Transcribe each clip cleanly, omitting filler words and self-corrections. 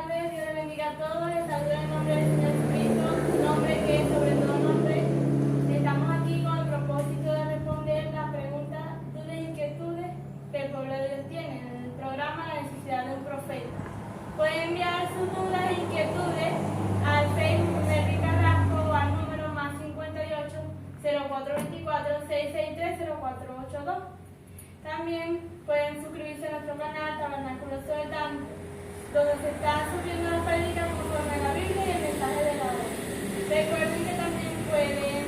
tardes, Dios les bendiga a todos. Les saludo en el nombre del Señor Jesucristo, nombre que es sobre todo nombre. Estamos aquí con el propósito de responder las preguntas, dudas e inquietudes que el pueblo de Dios tiene en el programa La necesidad de un profeta. Pueden enviar sus dudas e inquietudes al Facebook de Enrique Carrasco o al número más 58 0424 663 0482. También pueden suscribirse a nuestro canal Tabernáculo Soledad, donde se están subiendo las prédicas conforme a la Biblia y el mensaje de la hora. Recuerden que también pueden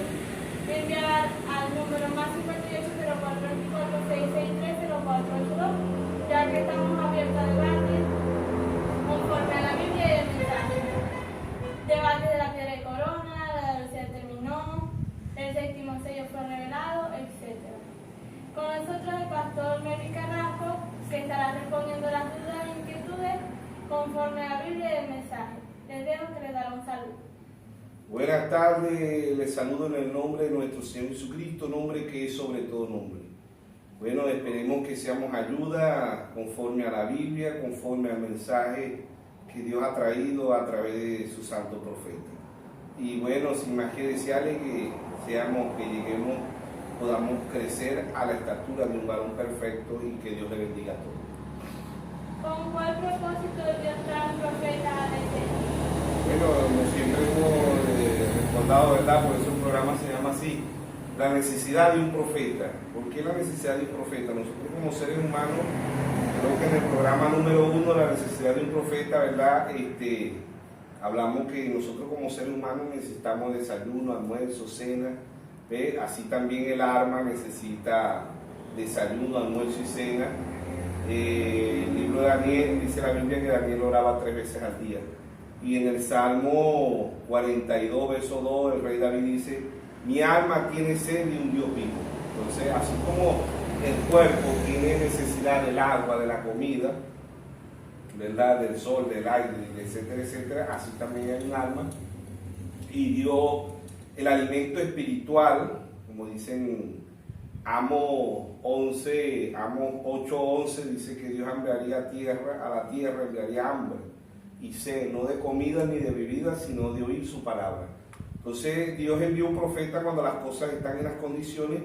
enviar al número más 58 0424 663 0482, ya que estamos abiertos a debate conforme a la Biblia y el mensaje. Debate de la piedra de corona, la velocidad terminó, el séptimo sello fue revelado, etc. Con nosotros el pastor Mary Carrasco, que estará respondiendo las dudas e inquietudes conforme a la Biblia y el mensaje. Les dejo que les dará un saludo. Buenas tardes, les saludo en el nombre de nuestro Señor Jesucristo, nombre que es sobre todo nombre. Bueno, esperemos que seamos ayuda conforme a la Biblia, conforme al mensaje que Dios ha traído a través de su santo profeta. Y bueno, sin más que desearle que lleguemos, podamos crecer a la estatura de un varón perfecto y que Dios le bendiga a todos. ¿Con cuál propósito Dios trae un profeta a la escena? Bueno, como siempre hemos recordado, ¿verdad? Por eso el programa se llama así, la necesidad de un profeta. ¿Por qué la necesidad de un profeta? Nosotros como seres humanos, creo que en el programa número 1, la necesidad de un profeta, ¿verdad? Hablamos que nosotros como seres humanos necesitamos desayuno, almuerzo, cena, ¿ve? Así también el alma necesita desayuno, almuerzo y cena. El libro de Daniel, dice la Biblia que Daniel oraba 3 veces al día. Y en el Salmo 42, verso 2, el rey David dice: mi alma tiene sed de un Dios vivo. Entonces, así como el cuerpo tiene necesidad del agua, de la comida, ¿verdad? Del sol, del aire, etcétera, etcétera, así también hay un alma. Y Dios, el alimento espiritual, como dicen Amos 8:11, dice que Dios enviaría a la tierra enviaría hambre y sed, no de comida ni de bebida, sino de oír su palabra. Entonces Dios envió un profeta cuando las cosas están en las condiciones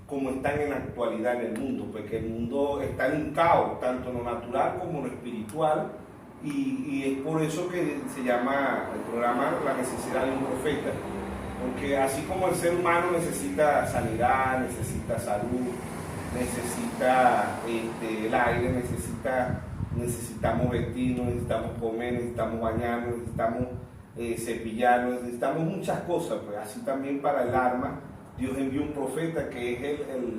como están en la actualidad en el mundo, porque el mundo está en un caos, tanto en lo natural como en lo espiritual, y es por eso que se llama el programa La necesidad de un profeta, porque así como el ser humano necesita sanidad, necesita salud, necesita el aire, necesitamos vestirnos, necesitamos comer, necesitamos bañarnos, necesitamos cepillarnos, necesitamos muchas cosas, pues así también para el alma Dios envió un profeta que es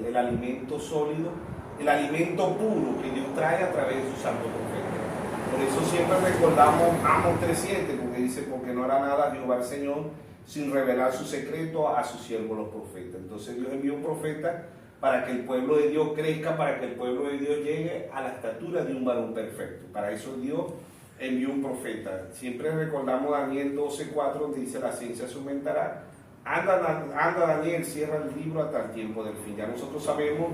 el alimento sólido, el alimento puro que Dios trae a través de su santo profeta. Por eso siempre recordamos Amos 3:7, porque dice: porque no hará nada Jehová el Señor sin revelar su secreto a sus siervos los profetas. Entonces Dios envió un profeta para que el pueblo de Dios crezca, para que el pueblo de Dios llegue a la estatura de un varón perfecto. Para eso Dios envió un profeta. Siempre recordamos Daniel 12:4, donde dice: la ciencia se aumentará. Anda Daniel, cierra el libro hasta el tiempo del fin. Ya nosotros sabemos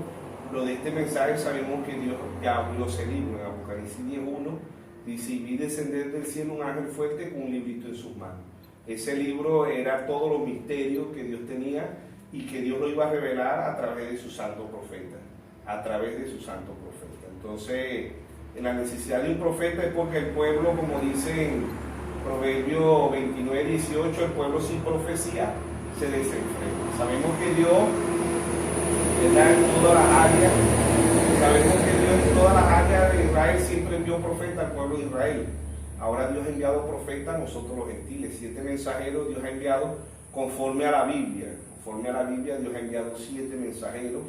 lo de este mensaje, sabemos que Dios ya abrió ese libro. En Apocalipsis 10:1 dice: y vi descender del cielo un ángel fuerte con un librito en sus manos. Ese libro era todos los misterios que Dios tenía y que Dios lo iba a revelar a través de su santo profeta, Entonces, en la necesidad de un profeta es porque el pueblo, como dice en Proverbios 29:18, el pueblo sin profecía se desenfrena. Sabemos que Dios, ¿verdad? En todas las áreas de Israel siempre envió profeta al pueblo de Israel. Ahora Dios ha enviado profeta a nosotros los gentiles. 7 mensajeros Dios ha enviado conforme a la Biblia. Conforme a la Biblia Dios ha enviado 7 mensajeros.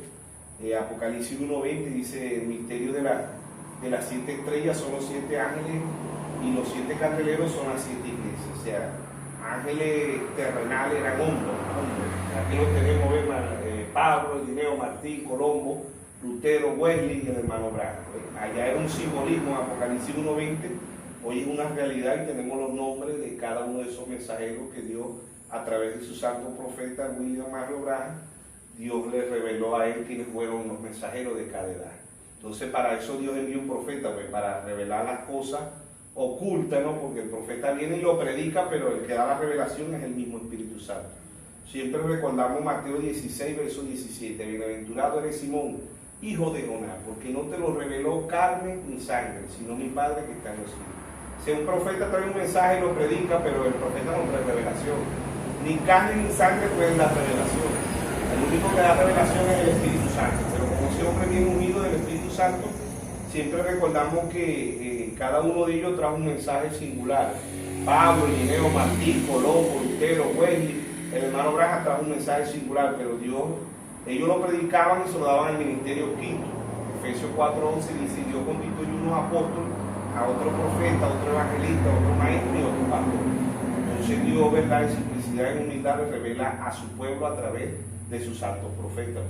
Apocalipsis 1:20 dice: el misterio de las 7 estrellas son los 7 ángeles y los 7 candeleros son las 7 iglesias. O sea, ángeles terrenales eran hombres. Aquí los tenemos, Pablo, Irineo, Martín, Colombo, Lutero, Wesley y el hermano Branham. Allá era un simbolismo en Apocalipsis 1:20. Hoy es una realidad y tenemos los nombres de cada uno de esos mensajeros que Dios, a través de su santo profeta William Mario Branham, Dios le reveló a él quiénes fueron los mensajeros de cada edad. Entonces, para eso Dios envió un profeta, pues, para revelar las cosas oculta, ¿no? Porque el profeta viene y lo predica, pero el que da la revelación es el mismo Espíritu Santo. Siempre recordamos Mateo 16, verso 17. Bienaventurado eres Simón, hijo de Jonás, porque no te lo reveló carne ni sangre, sino mi Padre que está en los cielos. Si un profeta trae un mensaje y lo predica, pero el profeta no trae revelación. Ni carne ni sangre pueden dar revelación. El único que da revelación es el Espíritu Santo. Pero como ese hombre bien unido del Espíritu Santo, siempre recordamos que cada uno de ellos trae un mensaje singular. Pablo, Ireneo, Martín, Colombo, Lutero, Wesley, el hermano Branham trae un mensaje singular, pero ellos lo predicaban y se lo daban al ministerio quinto. Efesios 4:11 dice: Dios constituyó unos apóstoles, a otro profeta, a otro evangelista, a otro maestro y a otro pastor. Entonces Dios, verdad, en simplicidad y en humildad le revela a su pueblo a través de sus santos profetas.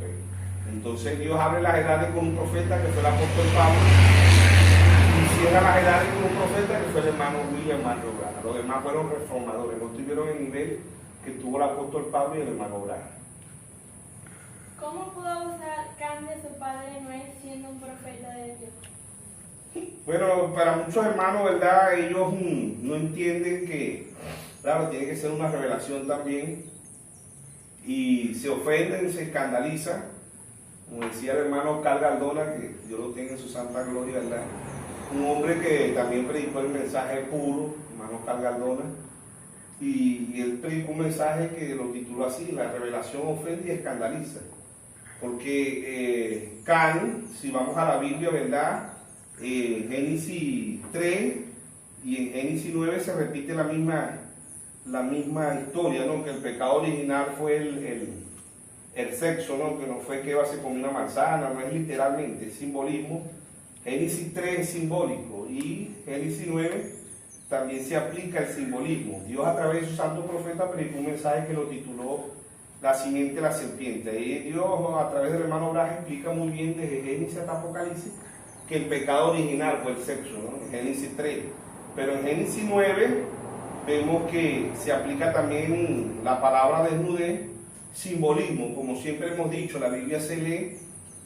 Entonces Dios abre las edades con un profeta que fue el apóstol Pablo, y cierra las edades con un profeta que fue el hermano William Marion Branham. Los demás fueron reformadores, no estuvieron en el nivel que tuvo el apóstol Pablo y el hermano Branham. ¿Cómo pudo abusar Can de su padre Noé siendo un profeta de Dios? Bueno, para muchos hermanos, ¿verdad? Ellos no entienden que, claro, tiene que ser una revelación también, y se ofenden, se escandalizan. Como decía el hermano Carl Galdona, que Dios lo tenga en su santa gloria, ¿verdad? Un hombre que también predicó el mensaje puro, hermano Carl Galdona, y él predicó un mensaje que lo tituló así: la revelación ofende y escandaliza. Porque Can, si vamos a la Biblia, ¿verdad? Génesis 3 y en Génesis 9 se repite la misma historia, ¿no? Que el pecado original fue el sexo, ¿no? Que no fue que Eva se comió una manzana, no es literalmente, es simbolismo. Génesis 3 es simbólico y Génesis 9 también se aplica el simbolismo. Dios, a través de su santo profeta, predicó un mensaje que lo tituló La simiente de la serpiente. Y Dios, a través del hermano Branham, explica muy bien desde Génesis hasta Apocalipsis que el pecado original fue el sexo, ¿no? En Génesis 3. Pero en Génesis 9 vemos que se aplica también la palabra desnudez, simbolismo. Como siempre hemos dicho, la Biblia se lee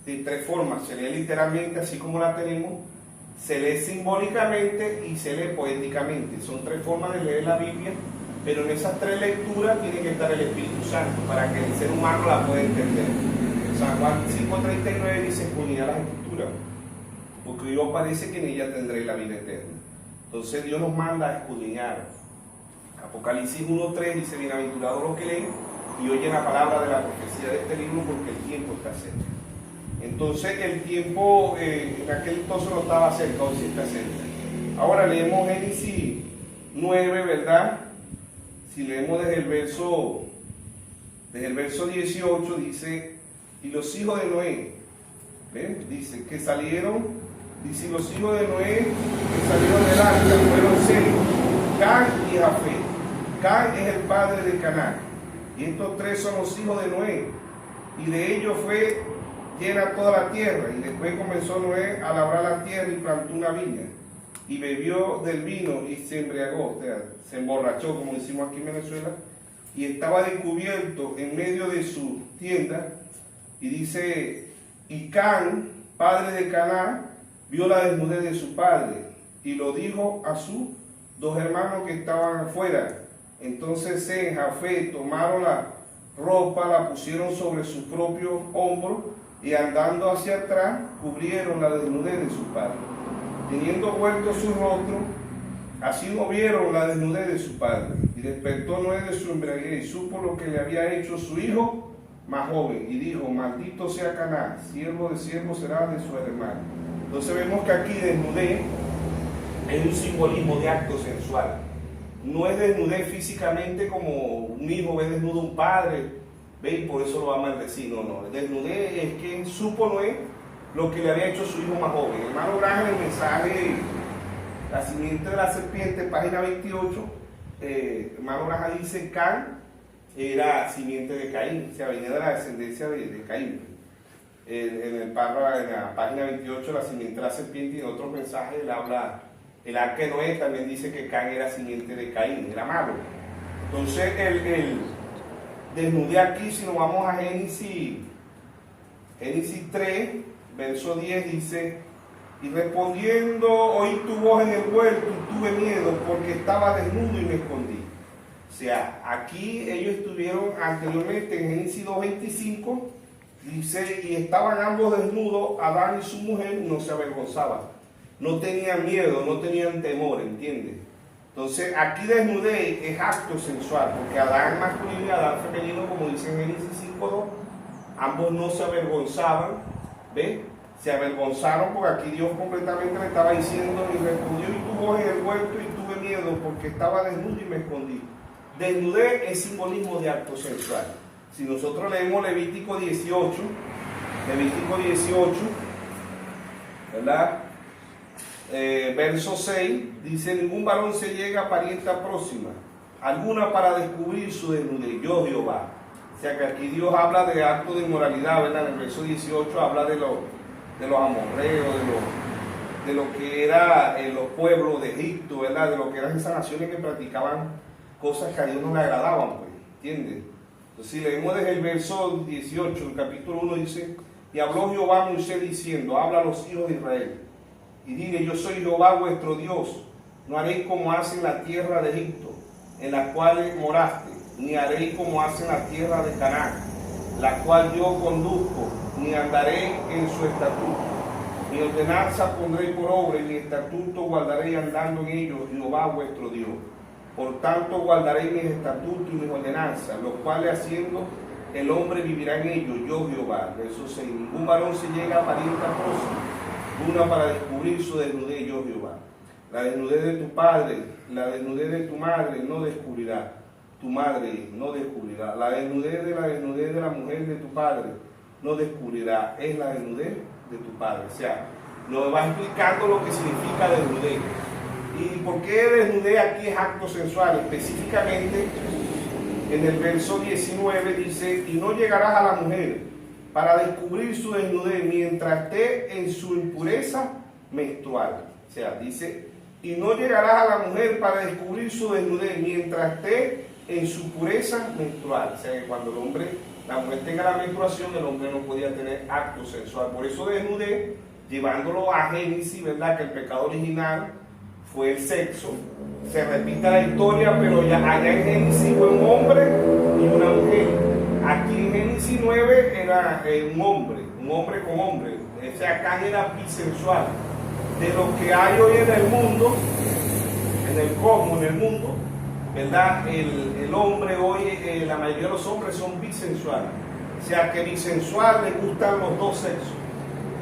de tres formas: se lee literalmente, así como la tenemos, se lee simbólicamente y se lee poéticamente. Son tres formas de leer la Biblia, pero en esas tres lecturas tiene que estar el Espíritu Santo para que el ser humano la pueda entender. San Juan 5:39 dice: escudriñad las Escrituras, porque Dios parece que en ella tendréis la vida eterna. Entonces Dios nos manda a escudriñar. Apocalipsis 1:3 dice: bienaventurados los que leen y oyen la palabra de la profecía de este libro, porque el tiempo está cerca. Entonces el tiempo en aquel entonces no estaba cerca, hoy sí está cerca. Ahora leemos Génesis 9, ¿verdad? Si leemos desde el verso 18, dice: y los hijos de Noé, ¿ven? Dice que salieron, dice: los hijos de Noé que salieron del arca fueron 6, Can y Jafet. Can es el padre de Canaán, y estos tres son los hijos de Noé, y de ellos fue llena toda la tierra. Y después comenzó Noé a labrar la tierra y plantó una viña, y bebió del vino y se embriagó, o sea, se emborrachó, como decimos aquí en Venezuela, y estaba descubierto en medio de su tienda. Y dice: y Can, padre de Canaán, vio la desnudez de su padre y lo dijo a sus dos hermanos que estaban afuera. Entonces Sem y Jafet tomaron la ropa, la pusieron sobre sus propios hombros y andando hacia atrás cubrieron la desnudez de su padre. Teniendo vuelto su rostro, así no vieron la desnudez de su padre. Y despertó Noé de su embriaguez y supo lo que le había hecho su hijo más joven, y dijo: maldito sea Canaán, siervo de siervo será de su hermano. Entonces vemos que aquí desnudez es un simbolismo de acto sensual. No es desnudez físicamente como un hijo ve desnudo a un padre, ve, y por eso lo va a maldecir. No. Desnudez es que supo Noé lo que le había hecho su hijo más joven. El hermano Branham, el mensaje La simiente de la serpiente, página 28, hermano Branham dice: Can era simiente de Caín, o sea, venía de la descendencia de Caín. En la página 28, la simiente de la serpiente, y en otros mensajes él habla, el arca de Noé también dice que Can era simiente de Caín, era malo. Entonces, el desnudé aquí, si nos vamos a Génesis 3, verso 10, dice: Y respondiendo, oí tu voz en el huerto y tuve miedo porque estaba desnudo y me escondí. O sea, aquí ellos estuvieron anteriormente en Génesis 2:25, dice, y estaban ambos desnudos, Adán y su mujer, y no se avergonzaban. No tenían miedo, no tenían temor, ¿entiendes? Entonces, aquí desnudez es acto sensual, porque Adán masculino y Adán femenino, como dice en Génesis 5:2, ambos no se avergonzaban, ¿ves? Se avergonzaron porque aquí Dios completamente le estaba diciendo, y respondió, y tu voz en el huerto y tuve miedo porque estaba desnudo y me escondí. Desnudez es simbolismo de acto sensual. Si nosotros leemos Levítico 18, ¿verdad? Verso 6, dice, ningún varón se llega a parienta próxima, alguna para descubrir su desnudez, yo Jehová. O sea que aquí Dios habla de acto de inmoralidad, ¿verdad? En el verso 18 habla de los amorreos, de lo que eran los pueblos de Egipto, ¿verdad? De lo que eran esas naciones que practicaban cosas que a Dios no le agradaban, pues, ¿entiendes? Entonces, si leemos desde el verso 18, el capítulo 1 dice, y habló Jehová a Moisés diciendo, habla a los hijos de Israel, y dile, yo soy Jehová vuestro Dios, no haréis como hacen la tierra de Egipto, en la cual moraste, ni haréis como hacen la tierra de Canaán, la cual yo conduzco, ni andaré en su estatuto. Mi ordenanza pondré por obra, y mi estatuto guardaré andando en ellos, Jehová vuestro Dios. Por tanto guardaré mis estatutos y mis ordenanzas, los cuales haciendo el hombre vivirá en ellos, yo Jehová. Verso 6. Ningún varón se llega a parienta próxima, una para descubrir su desnudez, yo Jehová. La desnudez de tu padre, la desnudez de tu madre no descubrirá. Tu madre no descubrirá. La desnudez de la mujer de tu padre no descubrirá. Es la desnudez de tu padre. O sea, nos va explicando lo que significa desnudez. ¿Y por qué desnudez aquí es acto sensual? Específicamente, en el verso 19 dice, y no llegarás a la mujer para descubrir su desnudez mientras esté en su impureza menstrual. O sea, dice, y no llegarás a la mujer para descubrir su desnudez mientras esté en su pureza menstrual. O sea, que cuando la mujer tenga la menstruación, el hombre no podía tener acto sensual. Por eso desnudez, llevándolo a Génesis, ¿verdad? Que el pecado original fue el sexo. Se repite la historia, pero ya allá en Génesis fue un hombre y una mujer. Aquí en Génesis 9 era un hombre con hombre. O sea, acá era bisensual. De lo que hay hoy en el mundo, en el cosmos, en el mundo, ¿verdad? El hombre hoy, la mayoría de los hombres son bisensuales. O sea, que bisensual le gustan los dos sexos.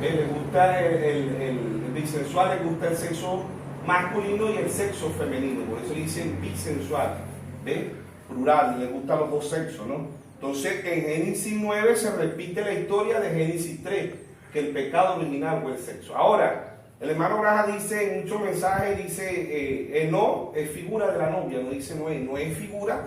Le gusta el bisensual, le gusta el sexo masculino y el sexo femenino, por eso dicen bisensual, ¿ves? Plural, le gustan los dos sexos, ¿no? Entonces en Génesis 9 se repite la historia de Génesis 3, que el pecado original fue el sexo. Ahora, el hermano Braja dice en muchos mensajes, dice, Eno es figura de la novia, no dice Noé, no es figura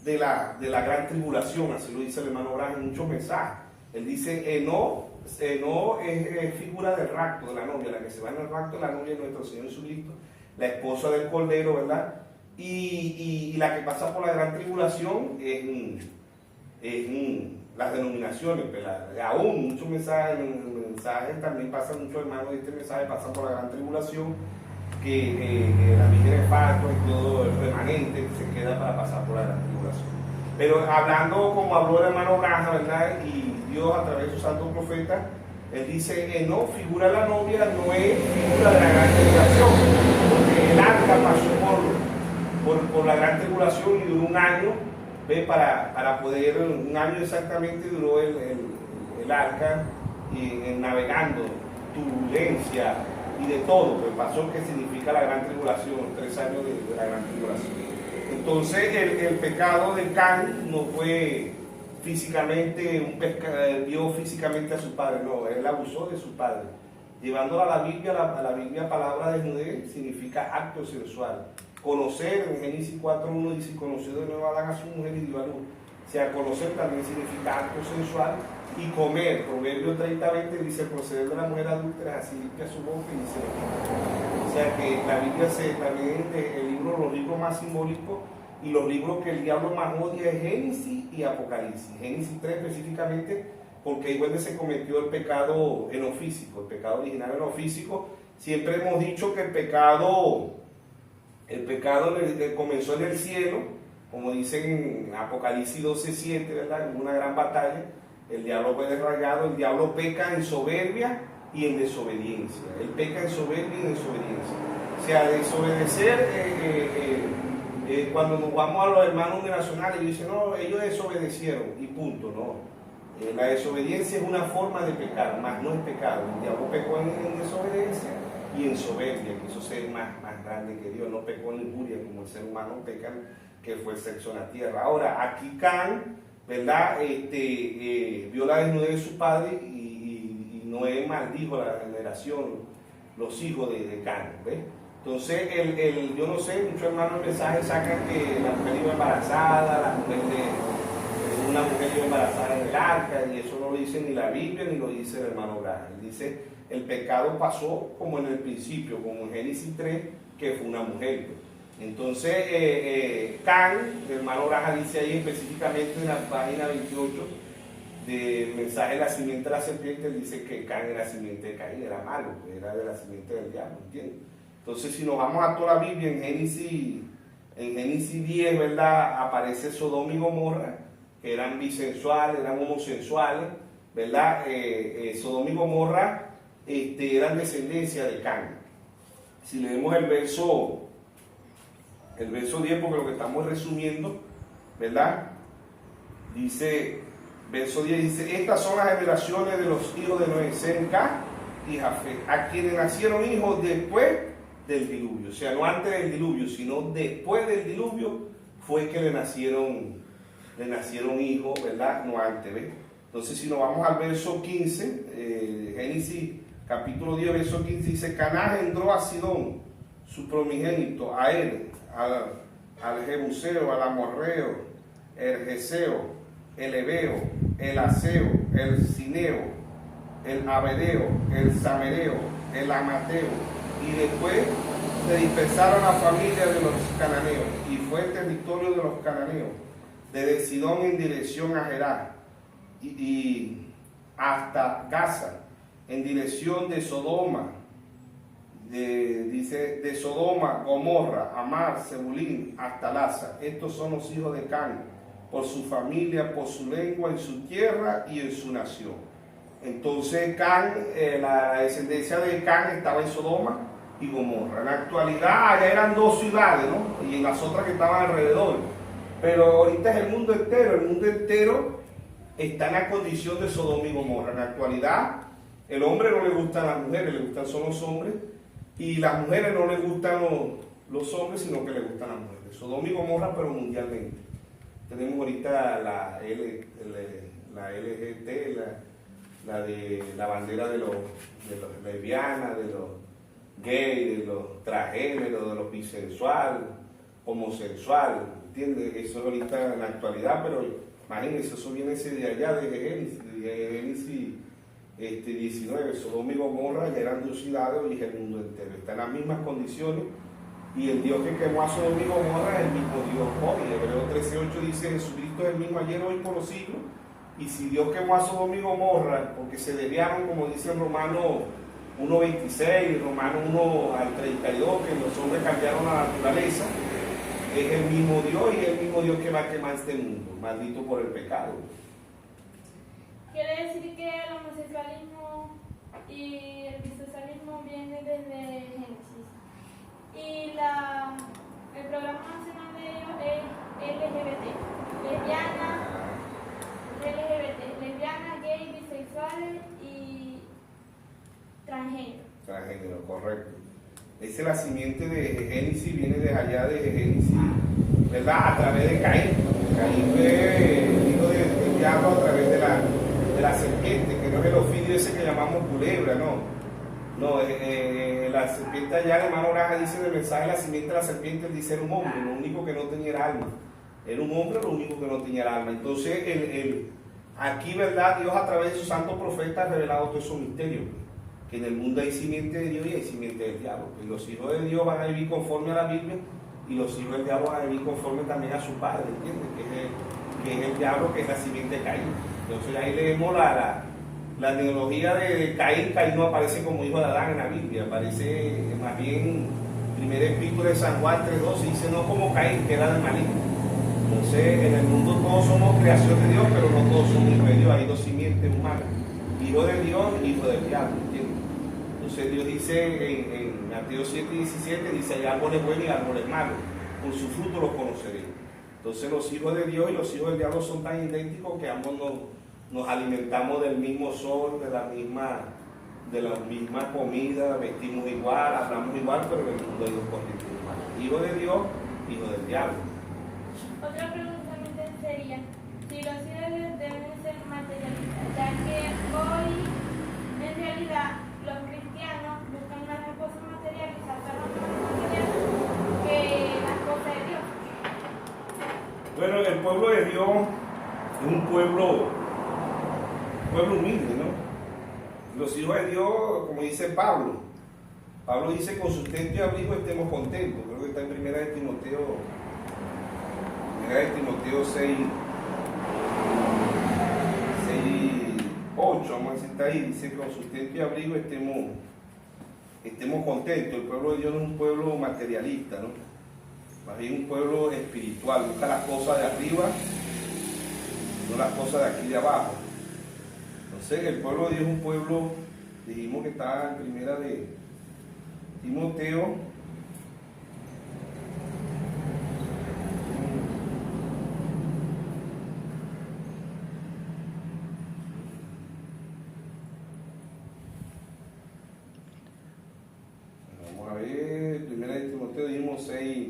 de la gran tribulación, así lo dice el hermano Braja en muchos mensajes. Él dice, Eno es figura del rapto de la novia, la que se va en el rapto de la novia de nuestro Señor Jesucristo, la esposa del Cordero, ¿verdad? Y la que pasa por la gran tribulación es las denominaciones, ¿verdad? Aún muchos mensajes también pasan, muchos hermanos de este mensaje pasan por la gran tribulación, que la Virgen de Fato y todo el remanente que se queda para pasar por la gran tribulación. Pero hablando como habló el hermano Braja, ¿verdad? Y Dios a través de su santo profeta, él dice, no, figura la novia, no es figura de la gran tribulación, porque el arca pasó por la gran tribulación y duró un año, ¿ves? Para poder, un año exactamente duró el arca navegando, turbulencia y de todo, pues pasó que significa la gran tribulación, 3 años de la gran tribulación. Entonces el pecado de Can no fue físicamente, vio físicamente a su padre, no, él abusó de su padre. Llevándola a la Biblia palabra desnudez significa acto sensual. Conocer, en Génesis 4:1 dice, conoció de nuevo a Adán a su mujer y dio a luz. O sea, conocer también significa acto sensual. Y comer, Proverbios 30:20 dice, proceder de la mujer adúltera, así limpia su boca y dice, o sea que la Biblia también los libros más simbólicos y los libros que el diablo más odia es Génesis y Apocalipsis. Génesis 3 específicamente porque ahí fue donde se cometió el pecado en lo físico, el pecado original en lo físico, Siempre hemos dicho que el pecado comenzó en el cielo, como dicen en Apocalipsis 12:7, ¿verdad? En una gran batalla, el diablo fue desarraigado, el diablo peca en soberbia y en desobediencia. Él peca en soberbia y en desobediencia. O sea, desobedecer, cuando nos vamos a los hermanos nacionales y dicen, no, ellos desobedecieron y punto, no. La desobediencia es una forma de pecar, más no es pecado. El diablo pecó en desobediencia y en soberbia, quiso ser más grande que Dios, no pecó en injuria como el ser humano peca, que fue el sexo en la tierra. Ahora, aquí Can, ¿verdad? Vio la desnudez de su padre y Noé maldijo la generación, los hijos de Can, ¿ves? Entonces, yo no sé, muchos hermanos en mensaje sacan que la mujer iba embarazada, una mujer iba embarazada en el arca, y eso no lo dice ni la Biblia ni lo dice el hermano Graham. Dice, el pecado pasó como en el principio, como en Génesis 3, que fue una mujer. Entonces, Can, el hermano Graham dice ahí específicamente en la página 28 del mensaje de la simiente de la serpiente, él dice que Can era simiente de Caín, era malo, era de la simiente del diablo, ¿entiendes? Entonces, si nos vamos a toda la Biblia, en Génesis 10, ¿verdad? Aparece Sodoma y Gomorra, que eran bisensuales, eran homosexuales, ¿verdad? Sodoma y Gomorra eran descendencia de Can. Si leemos el verso 10, porque lo que estamos resumiendo, ¿verdad? Dice, verso 10 dice, estas son las generaciones de los hijos de Noé, Sem, Cam y Jafet, a quienes nacieron hijos después del diluvio. O sea, no antes del diluvio, sino después del diluvio fue que le nacieron hijos, ¿verdad? No antes, ¿ves? Entonces, si nos vamos al verso 15, Génesis capítulo 10, verso 15, dice, Caná engendró a Sidón, su primogénito, a él, al Jebuseo, al Amorreo, el Geseo, el Ebeo, el Aseo, el Cineo, el Abedeo, el Samereo, el Amateo, y después se dispersaron las familias de los cananeos, y fue el territorio de los cananeos, desde Sidón en dirección a Gerar, y hasta Gaza, en dirección de Sodoma, dice de Sodoma, Gomorra, Amar, Zebulín, hasta Laza. Estos son los hijos de Can, por su familia, por su lengua, en su tierra y en su nación. Entonces Can, la descendencia de Can estaba en Sodoma y Gomorra. En la actualidad allá eran 2 ciudades, ¿no? Y en las otras que estaban alrededor. Pero ahorita es el mundo entero está en la condición de Sodoma y Gomorra. En la actualidad, el hombre no le gustan las mujeres, le gustan solo los hombres, y las mujeres no les gustan los hombres, sino que les gustan las mujeres. Sodoma y Gomorra, pero mundialmente. Tenemos ahorita la LGT, la bandera de los lesbianas, de los gays, de los transgéneros, de los bisexuales, homosexuales, ¿entiendes? Eso es ahorita en la actualidad, pero imagínense, eso viene de allá, de Génesis 19, Sodoma y Gomorra ya eran 2 ciudades y es el mundo entero. Está en las mismas condiciones, y el Dios que quemó a Sodoma y Gomorra es el mismo Dios hoy. Hebreo 13:8 dice, Jesucristo es el mismo ayer, hoy, por los siglos. Y si Dios quemó a Sodoma y Gomorra porque se desviaron, como dice en Romanos 1:26, Romanos 1:32, que los hombres cambiaron la naturaleza, es el mismo Dios, y es el mismo Dios que va a quemar este mundo, maldito por el pecado. Quiere decir que el homosexualismo y el bisexualismo vienen desde Génesis. Y el programa nacional de ellos es LGBT. Lesbianas, gays, bisexuales y transgénero. Transgénero, correcto. Esa es la simiente de Génesis, viene de allá de Génesis, ¿verdad? A través de Caín. Caín fue el hijo del diablo a través de la serpiente, que no es el ofidio ese que llamamos culebra, no. No, la serpiente allá, el hermano Graham dice en el mensaje, la simiente de la serpiente, él dice, era un hombre, lo único que no tenía era alma. Era un hombre, lo único que no tenía era alma. Entonces, aquí, ¿verdad? Dios a través de su santo profeta ha revelado todos esos misterios. Que en el mundo hay simiente de Dios y hay simiente del diablo. Y los hijos de Dios van a vivir conforme a la Biblia, y los hijos del diablo van a vivir conforme también a su padre, ¿entiendes? Que es el diablo, que es la simiente de Caín. Entonces ahí leemos La neología de Caín no aparece como hijo de Adán en la Biblia, aparece más bien, primera epístola de San Juan 3:12, dice no como Caín, que era del maligno. Entonces, en el mundo todos somos creación de Dios, pero no todos somos hijos de Dios, hay dos simientes humanas, hijo de Dios y hijo del diablo, ¿entiendes? Entonces Dios dice en Mateo 7:17, dice hay árboles buenos y árboles malos, por su fruto los conoceréis. Entonces los hijos de Dios y los hijos del diablo son tan idénticos que ambos nos alimentamos del mismo sol, de la misma comida, vestimos igual, hablamos igual, pero en el mundo hay dos corrientes humanas. Hijo de Dios, hijo del diablo. Otra pregunta sería, si los hijos de Dios deben ser materialistas, ya que hoy en realidad los cristianos buscan más las cosas materiales, hasta las cosas materiales, que las cosas de Dios. Bueno, el pueblo de Dios es un pueblo humilde, ¿no? Los hijos de Dios, como dice Pablo dice con sustento y abrigo estemos contentos. Creo que está en primera de Timoteo 6:8, vamos a decir, está ahí, dice con sustento y abrigo estemos contentos. El pueblo de Dios no es un pueblo materialista, ¿no? Más bien un pueblo espiritual, busca las cosas de arriba, no las cosas de aquí de abajo. Entonces el pueblo de Dios es un pueblo, dijimos que está en primera de Timoteo, vamos a ver, primera de Timoteo dijimos 6.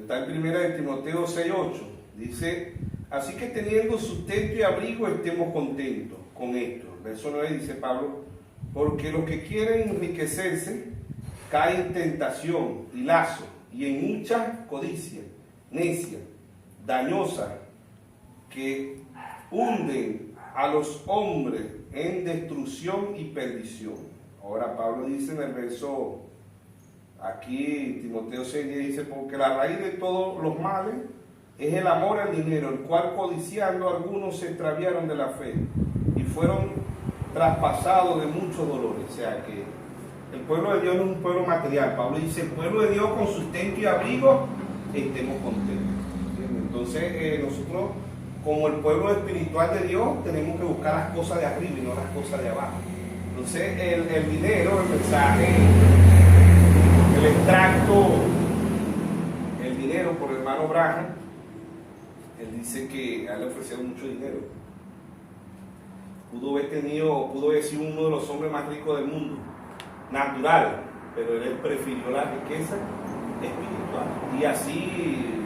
Está en primera de Timoteo 6:8, dice, así que teniendo sustento y abrigo estemos contentos con esto. Verso 9 dice Pablo, porque los que quieren enriquecerse caen en tentación y lazo y en mucha codicia, necia, dañosa, que hunden a los hombres en destrucción y perdición. Ahora Pablo dice en el verso aquí, Timoteo 6:10 dice, porque la raíz de todos los males es el amor al dinero, el cual codiciando algunos se extraviaron de la fe y fueron traspasados de muchos dolores. O sea que el pueblo de Dios no es un pueblo material. Pablo dice, el pueblo de Dios con sustento y abrigo estemos contentos. Entonces nosotros como el pueblo espiritual de Dios tenemos que buscar las cosas de arriba y no las cosas de abajo. Entonces el dinero, el mensaje, el extracto, el dinero por el hermano Branham, él dice que a él le ofrecieron mucho dinero. Pudo haber sido uno de los hombres más ricos del mundo, natural, pero él prefirió la riqueza espiritual. Y así,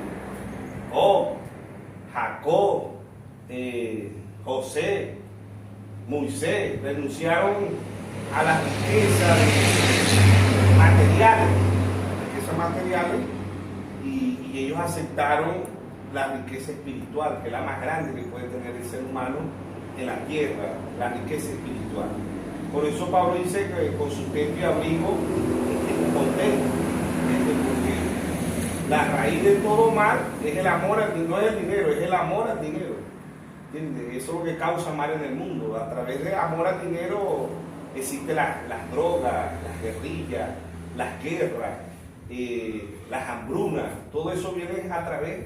Jacob, José, Moisés renunciaron a las riquezas materiales, y ellos aceptaron la riqueza espiritual, que es la más grande que puede tener el ser humano en la tierra, la riqueza espiritual. Por eso Pablo dice que con sustento y abrigo estemos contentos, porque la raíz de todo mal es el amor al dinero, no es el dinero, es el amor al dinero. ¿Entiendes? Eso es lo que causa mal en el mundo. A través de amor al dinero existen las drogas, las guerrillas, las guerras, las hambrunas. Todo eso viene a través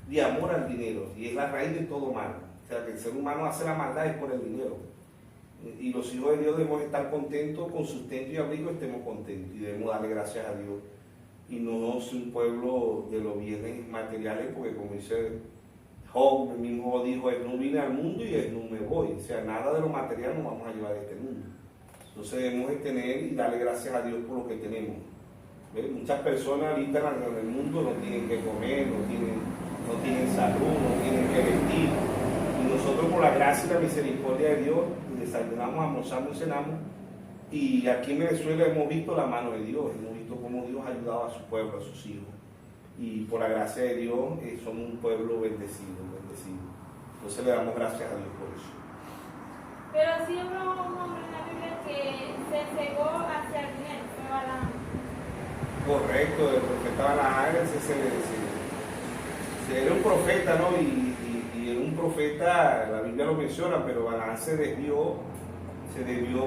de amor al dinero y es la raíz de todo mal. O sea, que el ser humano hace la maldad es por el dinero. Y los hijos de Dios debemos estar contentos, con sustento y abrigo estemos contentos y debemos darle gracias a Dios. Y no ser un pueblo de los bienes materiales, porque como dice Job, el mismo dijo, no vine al mundo y no me voy. O sea, nada de lo material nos vamos a llevar de este mundo. Entonces debemos de tener y darle gracias a Dios por lo que tenemos. ¿Ves? Muchas personas ahorita en el mundo no tienen que comer, no tienen salud, no tienen que vestir. Y nosotros por la gracia y la misericordia de Dios desayunamos, almorzamos y cenamos. Y aquí en Venezuela hemos visto la mano de Dios, hemos visto cómo Dios ha ayudado a su pueblo, a sus hijos. Y por la gracia de Dios somos un pueblo bendecido. Entonces le damos gracias a Dios por eso. Pero sí hubo un hombre en la Biblia que se cegó hacia el dinero, fue Balaam. Correcto, el profeta Balaam se le decía. era un profeta, ¿no? Y era un profeta, la Biblia lo menciona, pero Balaam se desvió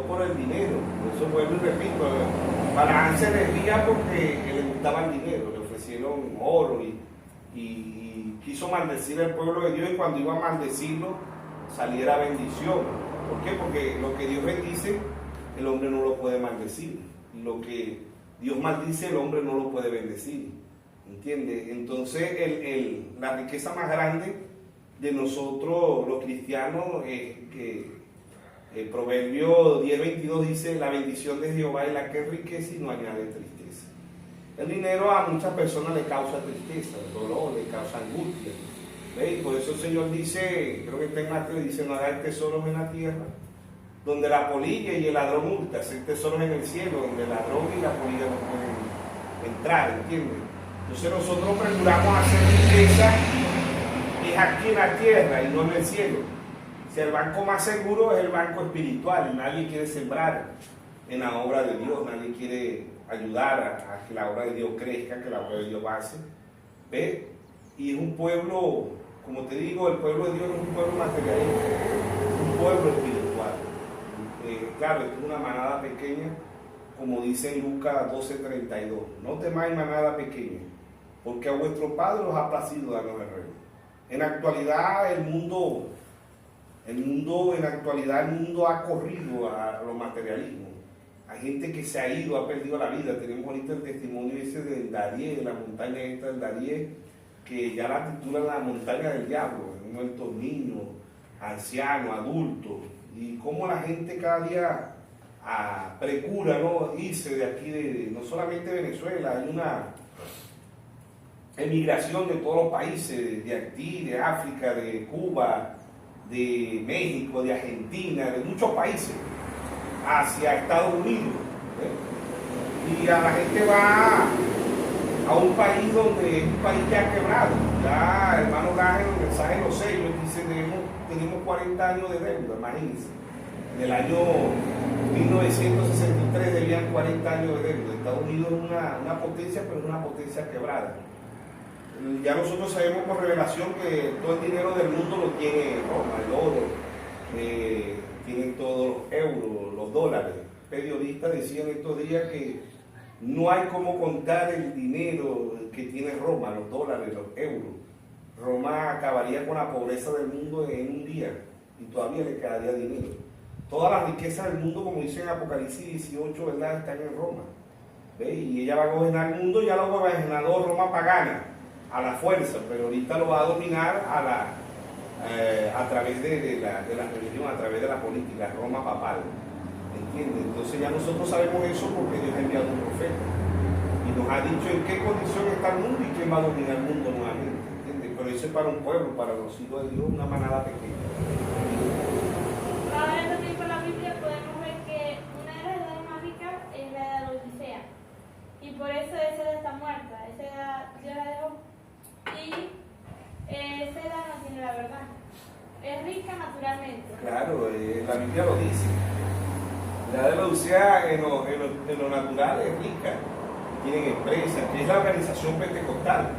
por el dinero. Por eso vuelvo y repito, Balaam se desvía porque le gustaba el dinero, le ofrecieron oro y quiso maldecir al pueblo de Dios, y cuando iba a maldecirlo saliera bendición. ¿Por qué? Porque lo que Dios bendice, el hombre no lo puede maldecir, y lo que Dios maldice, el hombre no lo puede bendecir. ¿Entiende? Entonces la riqueza más grande de nosotros los cristianos es que el Proverbio 10:22 dice: la bendición de Jehová es la que enriquece y no añade tristeza. El dinero a muchas personas le causa tristeza, dolor, le causa angustia. ¿Veis? Por eso el Señor dice, creo que está en Mateo, dice: no hagáis tesoros en la tierra, donde la polilla y el ladrón hurta, hacer tesoros en el cielo, donde el ladrón y la polilla no pueden entrar, ¿entiendes? Entonces nosotros procuramos hacer riqueza es aquí en la tierra y no en el cielo. Si el banco más seguro es el banco espiritual, nadie quiere sembrar en la obra de Dios, nadie quiere ayudar a que la obra de Dios crezca, que la obra de Dios avance. ¿Ve? Y es un pueblo, como te digo, el pueblo de Dios no es un pueblo materialista, es un pueblo espiritual. Claro, es una manada pequeña, como dice en Lucas 12:32. No temáis manada pequeña, porque a vuestro Padre os ha placido darnos el reino. En la actualidad el mundo ha corrido a los materialismos. Hay gente que se ha ido, ha perdido la vida. Tenemos ahorita el testimonio ese del Darié, de la montaña esta del Darié, que ya la titulan la montaña del diablo. Han muerto niños, ancianos, adultos. Y cómo la gente cada día procura, ¿no?, irse de aquí, no solamente de Venezuela. Hay una emigración de todos los países, de Haití, de África, de Cuba, de México, de Argentina, de muchos países, hacia Estados Unidos. Y a la gente va a un país donde es un país ya quebrado. Ya, hermano Gaje, en el mensaje lo sé, ellos dicen: tenemos 40 años de deuda, imagínense. En el año 1963 debían 40 años de deuda. Estados Unidos es una potencia, pero es una potencia quebrada. Ya nosotros sabemos por revelación que todo el dinero del mundo lo tiene Roma, el oro, tienen todos los euros, los dólares. Periodistas decían estos días que no hay cómo contar el dinero que tiene Roma, los dólares, los euros. Roma acabaría con la pobreza del mundo en un día y todavía le quedaría dinero. Todas las riquezas del mundo, como dice en Apocalipsis 18, ¿verdad?, están en Roma. ¿Ve? Y ella va a gobernar el mundo. Ya lo gobernador Roma pagana a la fuerza, pero ahorita lo va a dominar a través de la religión, a través de la política, Roma papal. ¿Entiendes? Entonces ya nosotros sabemos eso porque Dios ha enviado un profeta y nos ha dicho en qué condición está el mundo y quién va a dominar el mundo nuevamente. ¿Entiendes? Pero eso es para un pueblo, para los hijos de Dios, una manada pequeña. Ahora en este tiempo en la Biblia podemos ver que una de las edades más ricas es la edad de la Odisea, y por eso esa edad está muerta, esa edad Dios la dejó, y esa edad no tiene la verdad, es rica naturalmente. Claro, la Biblia lo dice. La edad de la Odisea en lo natural es rica, tienen empresas, que es la organización pentecostal.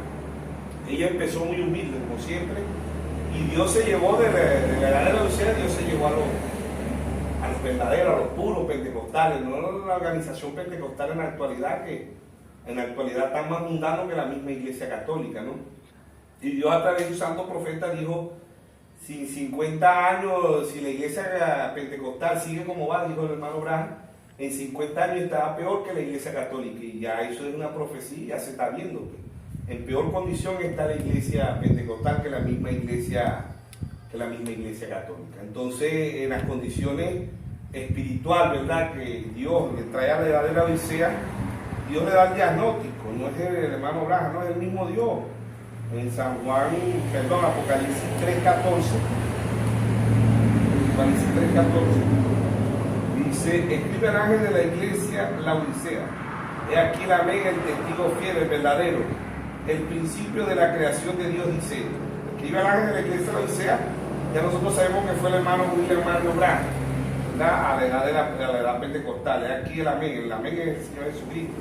Ella empezó muy humilde, como siempre, y Dios se llevó de la edad de la Odisea, Dios se llevó a los verdaderos, a los puros pentecostales, no la organización pentecostal en la actualidad, que en la actualidad está más mundano que la misma iglesia católica, ¿no? Y Dios a través de un santo profeta dijo: si 50 años, si la iglesia pentecostal sigue como va, dijo el hermano Branham, en 50 años estará peor que la iglesia católica. Y ya eso es una profecía, ya se está viendo. En peor condición está la iglesia pentecostal que la misma iglesia católica. Entonces, en las condiciones espirituales, ¿verdad?, que Dios le trae a la edad de la Odisea, Dios le da el diagnóstico, no es el hermano Branham, no es el mismo Dios. En Apocalipsis 3:14, dice: escribe el ángel de la iglesia, la Odisea. He aquí el amén, el testigo fiel, el verdadero, el principio de la creación de Dios, dice. Escribe el ángel de la iglesia, la Odisea. Ya nosotros sabemos que fue el hermano William Marion Branham, ¿verdad?, a la edad pentecostal. He aquí el amén es el Señor Jesucristo.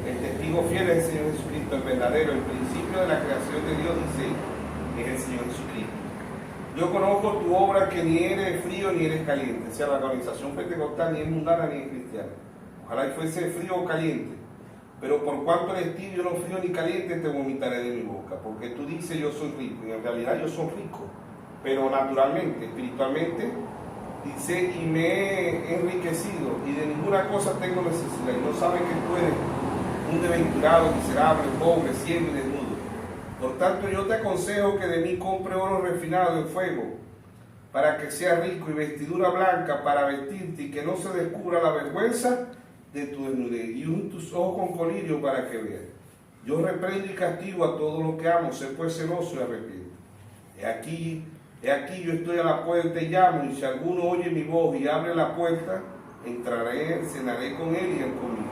El testigo fiel es el Señor Jesucristo, el verdadero, el principio de la creación de Dios, dice. es el Señor Jesucristo. Yo conozco tu obra, que ni eres frío ni eres caliente. O sea, la organización pentecostal ni es mundana ni es cristiana. Ojalá que fuese frío o caliente. Pero por cuanto eres tibio, no frío ni caliente, te vomitaré de mi boca. Porque tú dices, yo soy rico. Y en realidad yo soy rico. Pero naturalmente, espiritualmente, dice, y me he enriquecido. Y de ninguna cosa tengo necesidad. Y no saben que tú eres un desventurado, miserable, pobre, ciego y desnudo. Por tanto, yo te aconsejo que de mí compre oro refinado en fuego, para que sea rico, y vestidura blanca para vestirte, y que no se descubra la vergüenza de tu desnudez, y un tus ojos con colirio para que veas. Yo reprendo y castigo a todo lo que amo, sé pues celoso y arrepiento. He aquí yo estoy a la puerta y llamo, y si alguno oye mi voz y abre la puerta, entraré, cenaré con él y él conmigo.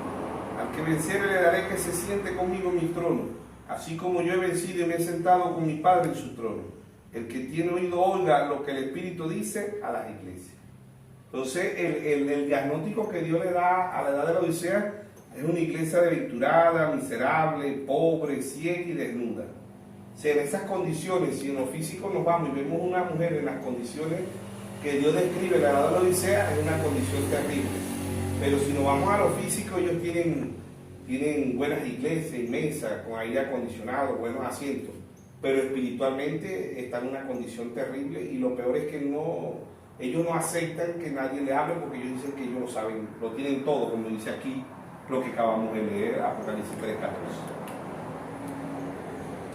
Al que venciere le daré que se siente conmigo en mi trono, así como yo he vencido y me he sentado con mi Padre en su trono. El que tiene oído oiga lo que el Espíritu dice a las iglesias. Entonces, el diagnóstico que Dios le da a la edad de la Odisea es una iglesia desventurada, miserable, pobre, ciega y desnuda. O sea, en esas condiciones, si en lo físico nos vamos y vemos una mujer en las condiciones que Dios describe en la edad de la Odisea, es una condición terrible. Pero si nos vamos a lo físico, ellos tienen buenas iglesias y mesas con aire acondicionado, buenos asientos, pero espiritualmente están en una condición terrible, y lo peor es que ellos no aceptan que nadie les hable, porque ellos dicen que ellos lo saben, lo tienen todo, como dice aquí lo que acabamos de leer, Apocalipsis 3:14.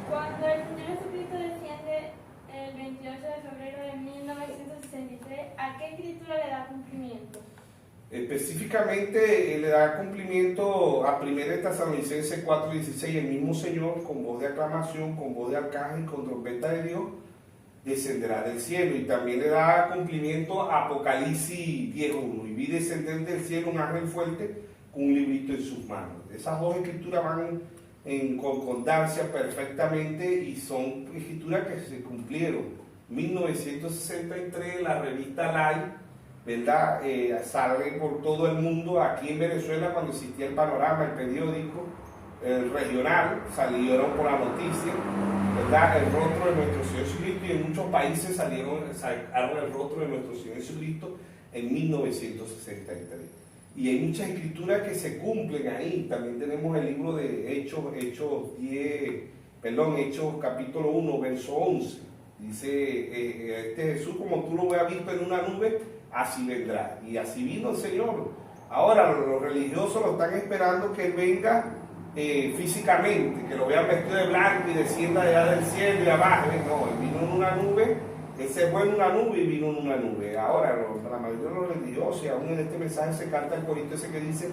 Cuando el Señor Jesucristo desciende el 28 de febrero de 1963, ¿a qué escritura le da cumplimiento? Específicamente le da cumplimiento a 1 Tesalonicenses 4:16, el mismo Señor, con voz de aclamación, con voz de arcángel, con trompeta de Dios, descenderá del cielo. Y también le da cumplimiento a Apocalipsis 10:1, y vi descender del cielo un ángel fuerte con un librito en sus manos. Esas dos escrituras van en concordancia perfectamente, y son escrituras que se cumplieron. 1963, la revista Live, ¿verdad? Sale por todo el mundo. Aquí en Venezuela, cuando existía el Panorama, el periódico, el regional, salieron por la noticia, ¿verdad? El rostro de nuestro Señor Jesucristo, y en muchos países sacaron el rostro de nuestro Señor Jesucristo en 1963. Y hay muchas escrituras que se cumplen ahí. También tenemos el libro de Hechos capítulo 1, verso 11. Dice, Jesús, como tú lo has visto en una nube, así vendrá. Y así vino el Señor. Ahora los religiosos lo están esperando que Él venga físicamente, que lo vean vestido de blanco y descienda allá del cielo y abajo. No, Él vino en una nube, Él se fue en una nube y vino en una nube. Ahora la mayoría de los religiosos, y aún en este mensaje se canta el corito ese que dice,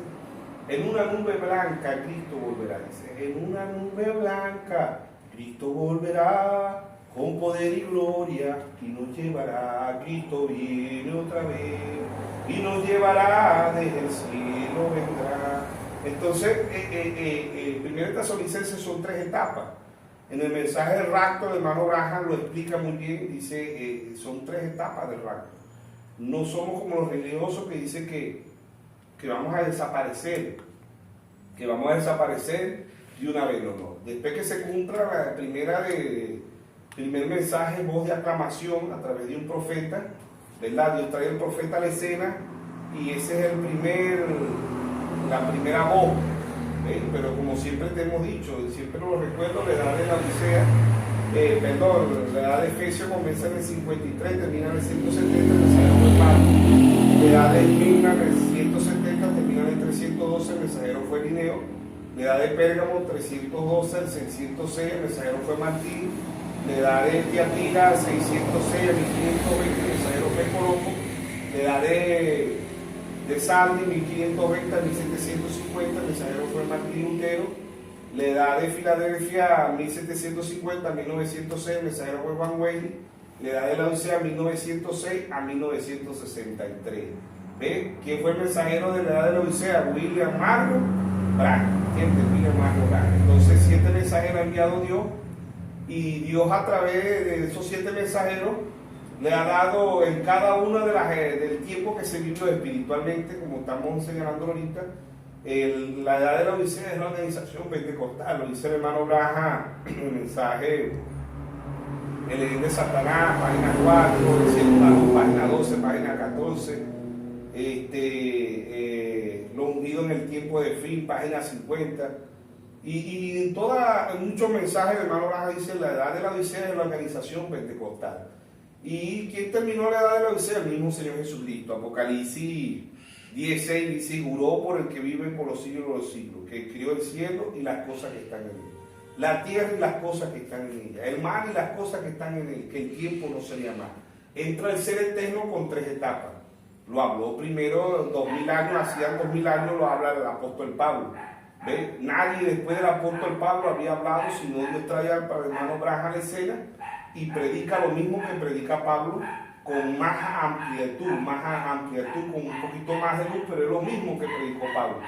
en una nube blanca Cristo volverá. Dice, en una nube blanca Cristo volverá con poder y gloria, y nos llevará. Cristo viene otra vez y nos llevará, desde el cielo vendrá. Entonces, 1 Tesalonicenses son 3 etapas. En el mensaje del rapto, el hermano Graham lo explica muy bien. Dice, son 3 etapas del rapto. No somos como los religiosos que dicen que vamos a desaparecer, de una vez. No. Después que se cumpla la primer mensaje, voz de aclamación a través de un profeta, ¿verdad? Dios trae el profeta a la escena, y ese es la primera voz. Pero como siempre te hemos dicho, siempre lo recuerdo, la edad de la Odisea, la edad de Efesios comienza en el 53, termina en el 170, el mensajero fue Pablo. La edad de Esmirna en el 170, termina en el 312, el mensajero fue Linneo. La edad de Pérgamo, 312 al 606, el mensajero fue Martín. La edad de Tiatira, 606 a 1520, el mensajero fue Colopo. La edad de Sardi, 1520 a 1750, el mensajero fue Martín Lutero. La edad de Filadelfia, 1750 a 1906, el mensajero fue Van Wesley. La edad de la Odisea, 1906 a 1963. ¿Ve? ¿Quién fue el mensajero de la edad de la Odisea? William Marlowe Branham. ¿Entiendes? William Marlowe Branham. Entonces, 7 mensajeros ha enviado Dios, y Dios, a través de esos 7 mensajeros, le ha dado en cada una del tiempo que se vivió espiritualmente, como estamos señalando ahorita. La edad de la Odisea es la organización pentecostal, lo dice el hermano Graham en el mensaje El Edén de Satanás, página 4, el cielo y la luz, página 12, página 14, lo ungido en el tiempo de fin, página 50, y en muchos mensajes, hermano Raja dice, la edad de la Odisea es la organización pentecostal. ¿Y quién terminó la edad de la Odisea? El mismo Señor Jesucristo. Apocalipsis 16 dice, juró por el que vive por los siglos de los siglos, que crió el cielo y las cosas que están en él, la tierra y las cosas que están en ella, el mar y las cosas que están en él, que el tiempo no sería más. Entra el ser eterno con 3 etapas. Lo habló primero 2000 años, hacían 2000 años lo habla el apóstol Pablo. ¿Ve? Nadie después del apóstol Pablo había hablado, sino Dios trae al hermano Branham a la escena y predica lo mismo que predica Pablo, con más amplitud, con un poquito más de luz, pero es lo mismo que predicó Pablo.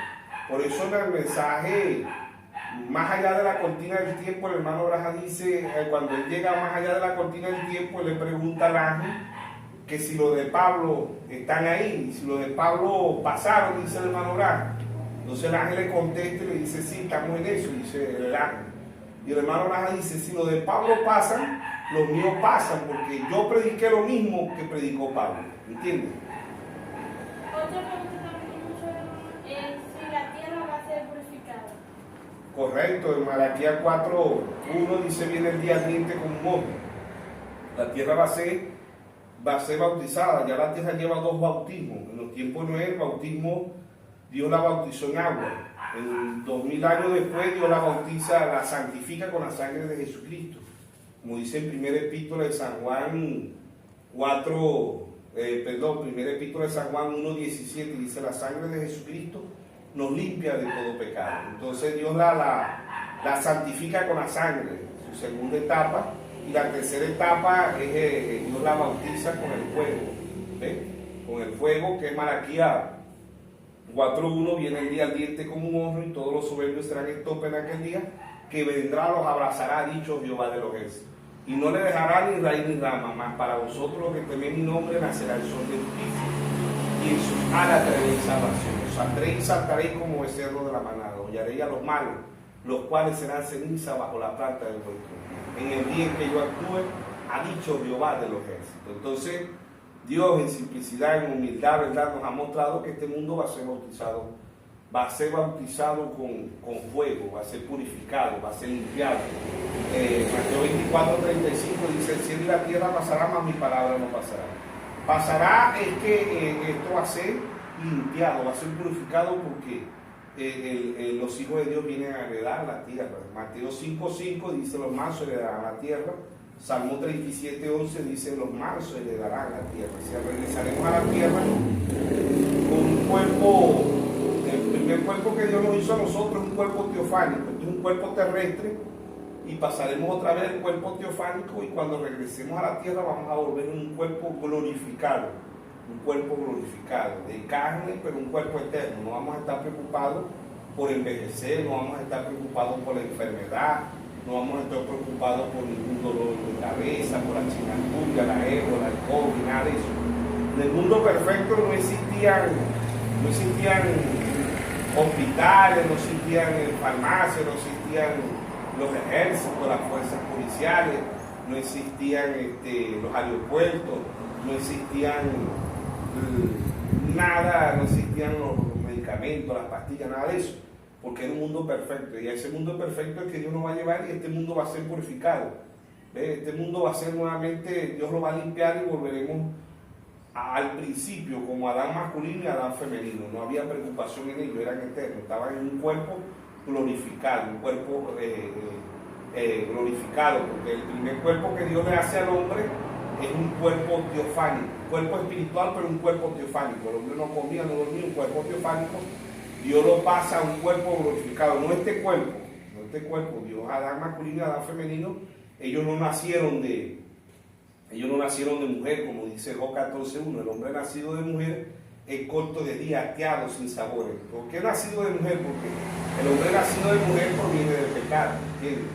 Por eso en el mensaje, más allá de la cortina del tiempo, el hermano Branham dice, cuando él llega más allá de la cortina del tiempo, él le pregunta al ángel que si los de Pablo están ahí, si los de Pablo pasaron, dice el hermano Branham. Entonces el ángel le contesta y le dice, sí, estamos en eso, dice el ángel. Y el hermano Branham dice, si los de Pablo pasan, los míos pasan, porque yo prediqué lo mismo que predicó Pablo. ¿Entiendes? Otra pregunta también es si la tierra va a ser purificada. Correcto, en Malaquías 4:1 dice, viene el día ardiente como un horno. La tierra va a ser bautizada. Ya la tierra lleva 2 bautismos. En los tiempos de Noé, el bautismo, Dios la bautizó en agua. En 2000 años después, Dios la bautiza, la santifica con la sangre de Jesucristo. Como dice en primera epístola de San Juan 1:17, dice, la sangre de Jesucristo nos limpia de todo pecado. Entonces Dios la santifica con la sangre, su segunda etapa, y la tercera etapa es Dios la bautiza con el fuego. ¿Ve? Con el fuego, que es Malaquías 4:1, viene el día ardiente como un horno y todos los soberbios serán estopa en aquel día, que vendrá, los abrazará, dicho Jehová de los ejércitos, y no le dejará ni raíz ni rama, mas para vosotros los que teméis mi nombre nacerá el sol de justicia, y en sus alas traeréis salvación. Os saldréis y saltaréis como becerro de la manada, hollaréis a los malos, los cuales serán ceniza bajo la planta del vuestro. En el día en que yo actúe, ha dicho Jehová de los ejércitos. Entonces, Dios en simplicidad, en humildad, ¿verdad?, nos ha mostrado que este mundo va a ser bautizado con fuego, va a ser purificado, va a ser limpiado. Mateo 24:35 dice, el cielo y la tierra pasarán, mas mi palabra no pasará. Pasará es que esto va a ser limpiado, va a ser purificado, porque los hijos de Dios vienen a heredar la tierra. Mateo 5:5 dice, los mansos heredarán la tierra. Salmo 37:11 dice, los mansos heredarán la tierra. O sea, regresaremos a la tierra con un cuerpo. El primer cuerpo que Dios nos hizo a nosotros es un cuerpo teofánico, es un cuerpo terrestre, y pasaremos otra vez el cuerpo teofánico, y cuando regresemos a la tierra vamos a volver en un cuerpo glorificado, de carne, pero un cuerpo eterno. No vamos a estar preocupados por envejecer, no vamos a estar preocupados por la enfermedad, no vamos a estar preocupados por ningún dolor de cabeza, por la chikungunya, la ébola, el COVID, nada de eso. En el mundo perfecto no existían hospitales, no existían farmacias, no existían los ejércitos, las fuerzas policiales, no existían los aeropuertos, no existían nada, no existían los medicamentos, las pastillas, nada de eso, porque era un mundo perfecto, y a ese mundo perfecto es que Dios nos va a llevar, y este mundo va a ser purificado. ¿Ve? Este mundo va a ser nuevamente, Dios lo va a limpiar, y volveremos al principio como Adán masculino y Adán femenino. No había preocupación en ellos, eran eternos, estaban en un cuerpo glorificado, un cuerpo glorificado, porque el primer cuerpo que Dios le hace al hombre es un cuerpo teofánico, un cuerpo espiritual, pero un cuerpo teofánico. El hombre no comía, no dormía, un cuerpo teofánico. Dios lo pasa a un cuerpo glorificado, no este cuerpo, Dios, Adán masculino y Adán femenino, ellos no nacieron de mujer, como dice Job 14:1. El hombre nacido de mujer es corto de día, hastiado, sin sabores. ¿Por qué nacido de mujer? Porque el hombre nacido de mujer proviene del pecado, ¿entiendes?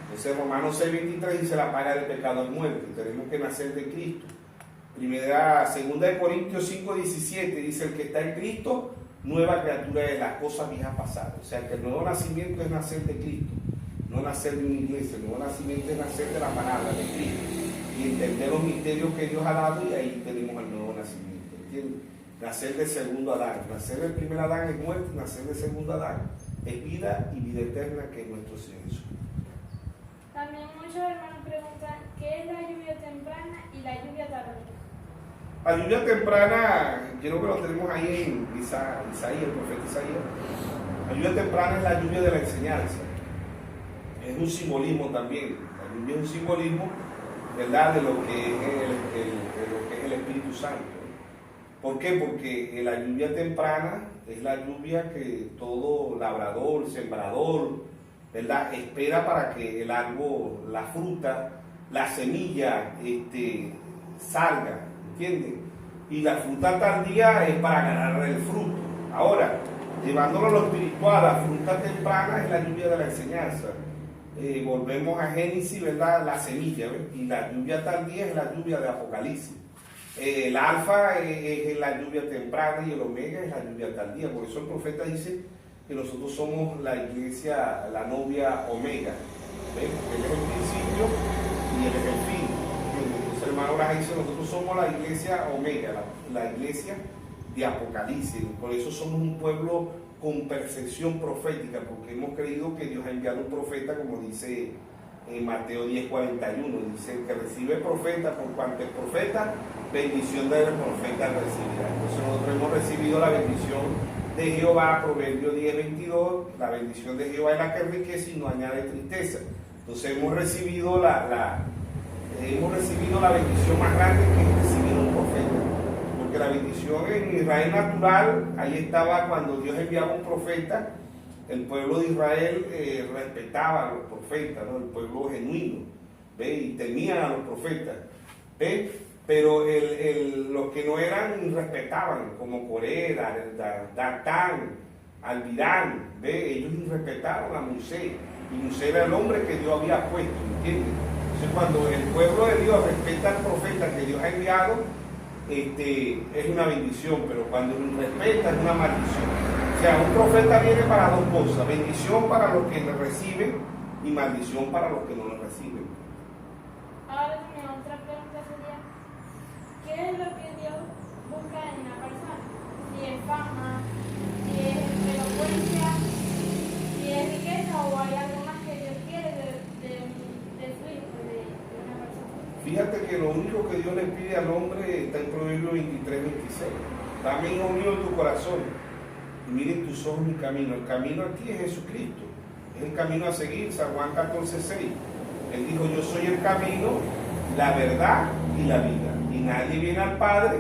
Entonces Romanos 6:23 dice, la paga del pecado es muerte, tenemos que nacer de Cristo. Segunda de Corintios 5:17 dice, el que está en Cristo, nueva criatura es, las cosas viejas pasadas. O sea que el nuevo nacimiento es nacer de Cristo, no nacer de una iglesia. El nuevo nacimiento es nacer de la palabra de Cristo. y entender los misterios que Dios ha dado, y ahí tenemos el nuevo nacimiento, ¿entiendes? Nacer del segundo Adán. Nacer del primer Adán es muerte, nacer del segundo Adán es vida, y vida eterna, que es nuestro Señor Jesús. También muchos hermanos preguntan qué es la lluvia temprana y la lluvia tardía. La lluvia temprana, creo que lo tenemos ahí en Isaías, el profeta Isaías. La lluvia temprana es la lluvia de la enseñanza. Es un simbolismo también. La lluvia es un simbolismo, ¿verdad?, de lo que es el Espíritu Santo. ¿Por qué? Porque la lluvia temprana es la lluvia que todo labrador, sembrador, ¿verdad?, espera para que el árbol, la fruta, la semilla salga, ¿entiendes? Y la fruta tardía es para ganar el fruto. Ahora, llevándolo a lo espiritual, la fruta temprana es la lluvia de la enseñanza. Volvemos a Génesis, ¿verdad?, la semilla, ¿ves? Y la lluvia tardía es la lluvia de Apocalipsis. El alfa es la lluvia temprana y el omega es la lluvia tardía. Por eso el profeta dice que nosotros somos la iglesia, la novia omega. ¿Ves? Él es el principio y él es el fin. Entonces el hermano Abraham dice, nosotros somos la iglesia omega, la iglesia de Apocalipsis. Por eso somos un pueblo con percepción profética, porque hemos creído que Dios ha enviado un profeta, como dice en Mateo 10:41, dice: el que recibe profeta, por cuanto es profeta, bendición del profeta recibirá. Entonces nosotros hemos recibido la bendición de Jehová, Proverbio 10:22, la bendición de Jehová es la que enriquece y no añade tristeza. Entonces hemos recibido la bendición más grande, que es recibir un profeta. Porque la bendición en Israel natural, ahí estaba cuando Dios enviaba un profeta. El pueblo de Israel respetaba a los profetas, ¿no? El pueblo genuino, ¿ve? Y temían a los profetas, ¿ve? Pero los que no eran respetaban, como Coré, Datán, Albirán, ¿ve? Ellos irrespetaron a Moisés, y Moisés era el hombre que Dios había puesto, ¿entiendes? Entonces cuando el pueblo de Dios respeta al profeta que Dios ha enviado, es una bendición, pero cuando lo respeta es una maldición. O sea, un profeta viene para dos cosas: bendición para los que le reciben y maldición para los que no le reciben. Ahora también otra pregunta sería, ¿qué es lo que Dios busca en una persona? Si es fama, si es elocuencia, si es riqueza, o hay algo más que Dios quiere de su hijo, de una persona. Fíjate que lo único que Dios le pide al hombre está en Proverbio 23:26. Dame, hijo mío, tu corazón, y miren tus ojos mi camino. El camino aquí es Jesucristo, es el camino a seguir. San Juan 14:6. Él dijo: yo soy el camino, la verdad y la vida, y nadie viene al Padre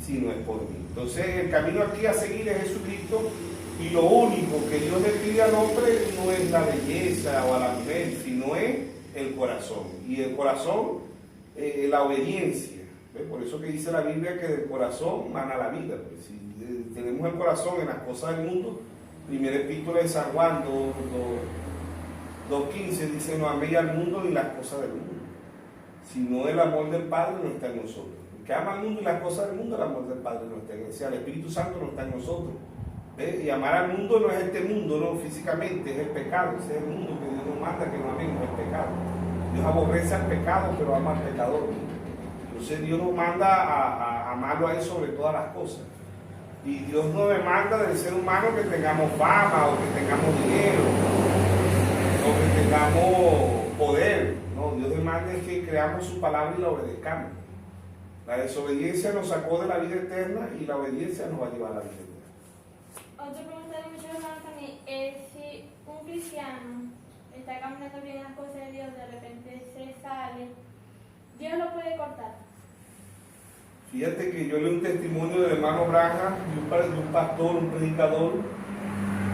si no es por mí. Entonces el camino aquí a seguir es Jesucristo, y lo único que Dios le pide al hombre no es la belleza o a la mujer, sino es el corazón. Y el corazón, la obediencia. ¿Ves? Por eso que dice la Biblia que del corazón mana la vida. Pues si tenemos el corazón en las cosas del mundo, primera epístola de San Juan 2:15 dice: no améis al mundo ni las cosas del mundo, sino el amor del Padre no está en nosotros. El que ama al mundo y las cosas del mundo, el amor del Padre no está en él. O sea, el Espíritu Santo no está en nosotros. ¿Ves? Y amar al mundo no es este mundo, no físicamente, es el pecado. Ese es el mundo que Dios nos manda que no amemos el pecado. Dios aborrece al pecado, pero ama al pecador. Entonces Dios nos manda a amarlo a él sobre todas las cosas. Y Dios no demanda del ser humano que tengamos fama, o que tengamos dinero, o que tengamos poder. No, Dios demanda es que creamos su palabra y la obedezcamos. La desobediencia nos sacó de la vida eterna, y la obediencia nos va a llevar a la vida eterna. Otra pregunta de muchos hermanos también es: si un cristiano está caminando bien las cosas de Dios, de repente se sale, ¿Dios lo puede cortar? Fíjate que yo leí un testimonio del hermano Branham, de un pastor, un predicador.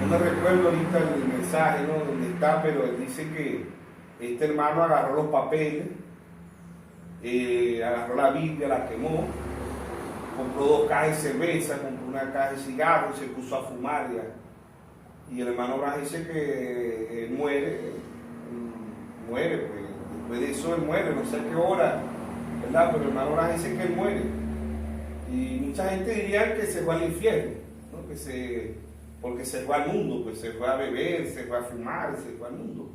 No me recuerdo ahorita el mensaje, ¿no?, donde está, pero él dice que este hermano agarró los papeles, agarró la Biblia, la quemó, compró 2 cajas de cerveza, compró una caja de cigarros y se puso a fumar ya. Y el hermano Branham dice que muere, pues después de eso él muere, no sé a qué hora, ¿verdad? Pero el hermano Branham dice que él muere. Y mucha gente diría que se fue al infierno, ¿no? Porque se fue al mundo, pues se fue a beber, se fue a fumar, se fue al mundo,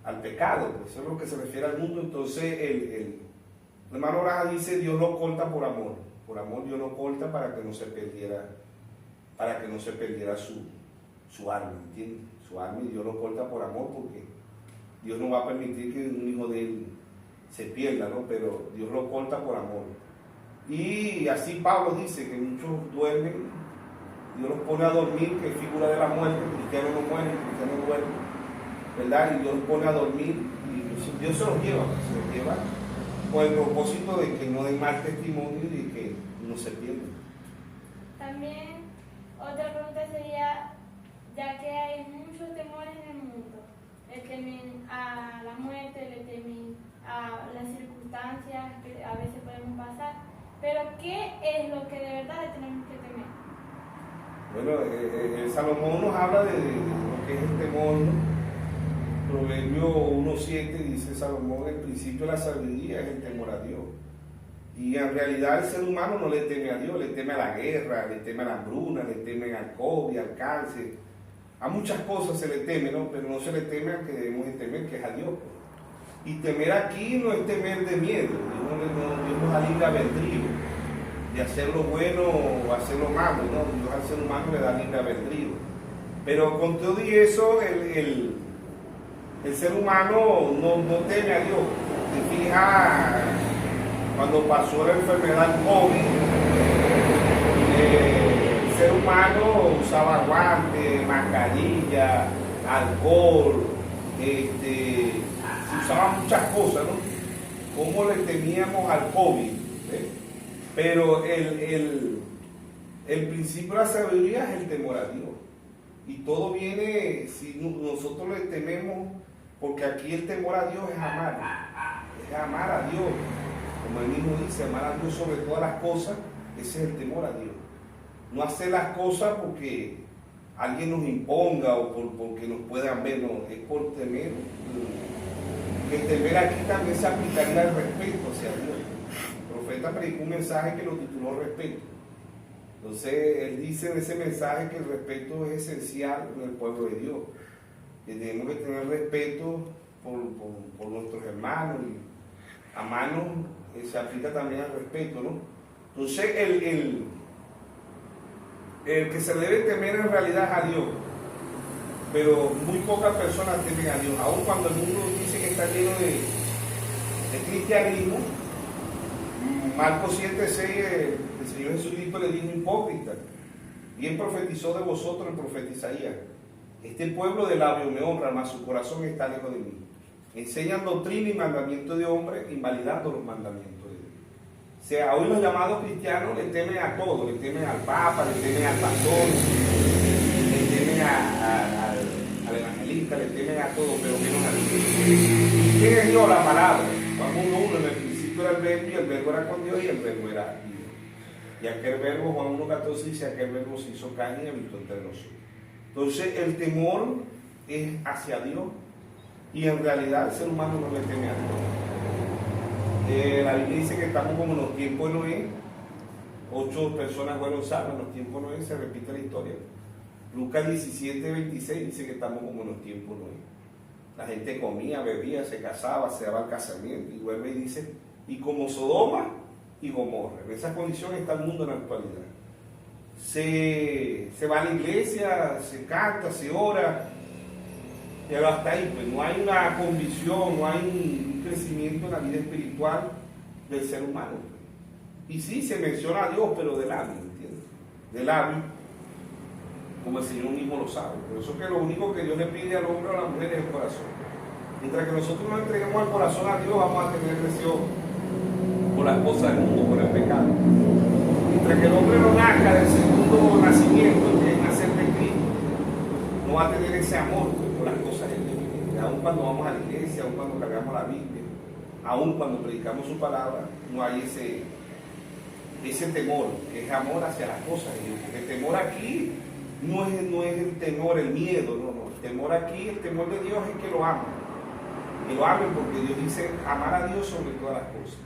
al pecado, pues eso es lo que se refiere al mundo. Entonces El hermano Braja dice, Dios lo corta por amor. Por amor Dios lo corta para que no se perdiera, su alma, ¿entiendes? Su alma, y Dios lo corta por amor porque Dios no va a permitir que un hijo de él se pierda, ¿no? Pero Dios lo corta por amor. Y así Pablo dice que muchos duermen, Dios los pone a dormir, que es figura de la muerte, el cristiano no muere, el cristiano duerme, ¿verdad? Y Dios los pone a dormir y Dios se los lleva con el propósito de que no den mal testimonio y de que no se pierdan. También otra pregunta sería, ya que hay muchos temores en el mundo, le temen a la muerte, le temen a las circunstancias que a veces podemos pasar, pero ¿qué es lo que de verdad le tenemos que temer? Bueno, Salomón nos habla de lo que es el temor, ¿no? Proverbio 1.7 dice Salomón, el principio de la sabiduría es el temor a Dios. Y en realidad el ser humano no le teme a Dios, le teme a la guerra, le teme a la hambruna, le teme al COVID, al cáncer. A muchas cosas se le teme, ¿no? Pero no se le teme al que debemos de temer, que es a Dios. Y temer aquí no es temer de miedo, Dios nos da libre albedrío de hacer lo bueno o hacer lo malo, ¿no? Dios al ser humano le da libre albedrío. Pero con todo y eso, el ser humano no teme a Dios. Te fijas, cuando pasó la enfermedad COVID, el ser humano usaba guantes, mascarilla, alcohol, se usaban muchas cosas, ¿no? Cómo le temíamos al COVID, ¿eh? Pero el principio de la sabiduría es el temor a Dios. Y todo viene, si nosotros le tememos, porque aquí el temor a Dios es amar a Dios. Como él mismo dice, amar a Dios sobre todas las cosas, ese es el temor a Dios. No hacer las cosas porque alguien nos imponga o porque nos puedan ver, no, es por temer. El temer aquí también se aplicaría al respeto hacia Dios. El profeta predicó un mensaje que lo tituló respeto. Entonces, él dice en ese mensaje que el respeto es esencial en el pueblo de Dios. Que tenemos que tener respeto por nuestros hermanos y amarnos, se aplica también al respeto, ¿no? Entonces, el que se debe temer en realidad es a Dios, pero muy pocas personas temen a Dios, aun cuando el mundo dice que está lleno de cristianismo. Marcos 7:6, el Señor Jesucristo le dijo hipócrita, bien profetizó de vosotros el profeta Isaías, este pueblo de labios me honra, mas su corazón está lejos de mí. Enseñan doctrina y mandamiento de hombres, invalidando los mandamientos de Dios. O sea, hoy los llamados cristianos le temen a todo, le temen al Papa, le temen al pastor, le temen al evangelista, le temen a todo, pero menos a Dios. ¿Quién es Dios? La palabra. Juan 1:1, en el principio era el verbo y el verbo era con Dios y el verbo era Dios. Y aquel verbo, Juan 1:14 dice, aquel verbo se hizo carne y habitó entre nosotros. Entonces el temor es hacia Dios y en realidad el ser humano no le teme a Dios. La Biblia dice que estamos como en los tiempos de Noé. 8 personas fueron salvas en los tiempos de Noé, se repite la historia. Lucas 17:26 dice que estamos como en los tiempos de Noé. La gente comía, bebía, se casaba, se daba el casamiento y vuelve y dice, y como Sodoma y Gomorra. En esa condición está el mundo en la actualidad. Se va a la iglesia, se canta, se ora, pero hasta ahí, pues no hay una convicción, no hay un crecimiento en la vida espiritual del ser humano. Y sí, se menciona a Dios, pero de labio, ¿entiendes? De labio, como el Señor mismo lo sabe. Por eso que lo único que Dios le pide al hombre o a la mujer es el corazón. Mientras que nosotros nos entreguemos el corazón a Dios, vamos a tener deseo por las cosas del mundo, por el pecado. Mientras que el hombre no nazca del segundo nacimiento, que es nacer de Cristo, no va a tener ese amor por las cosas del mundo. Aún cuando vamos a la iglesia, aún cuando cargamos la Biblia, aún cuando predicamos su palabra, no hay ese temor, que es amor hacia las cosas de Dios. El temor aquí no es el temor, el miedo, no. El temor aquí, el temor de Dios es que lo amen. Que lo amen porque Dios dice amar a Dios sobre todas las cosas.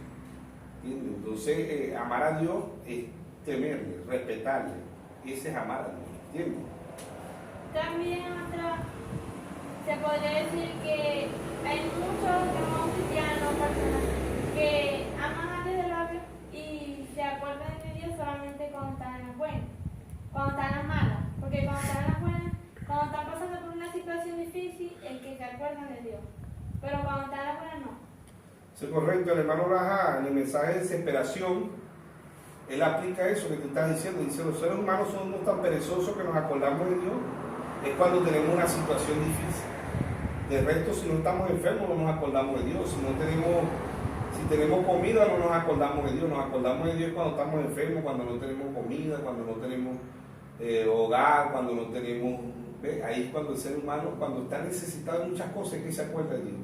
¿Entiendes? Entonces, amar a Dios es temerle, respetarle. Ese es amar a Dios. ¿Entiendes? También se podría decir que hay muchos hermanos cristianos, personas que aman a difícil el que se acuerdan de Dios, pero cuando está la buena no. Eso es correcto. El hermano Raja, en el mensaje de desesperación, él aplica eso que tú estás diciendo. Dice, los seres humanos somos tan perezosos que nos acordamos de Dios. Es cuando tenemos una situación difícil. De resto, si no estamos enfermos, no nos acordamos de Dios. Si tenemos comida, no nos acordamos de Dios. Nos acordamos de Dios cuando estamos enfermos, cuando no tenemos comida, cuando no tenemos hogar, cuando no tenemos... ¿ve? Ahí es cuando el ser humano, cuando está necesitado de muchas cosas, es que se acuerda de Dios.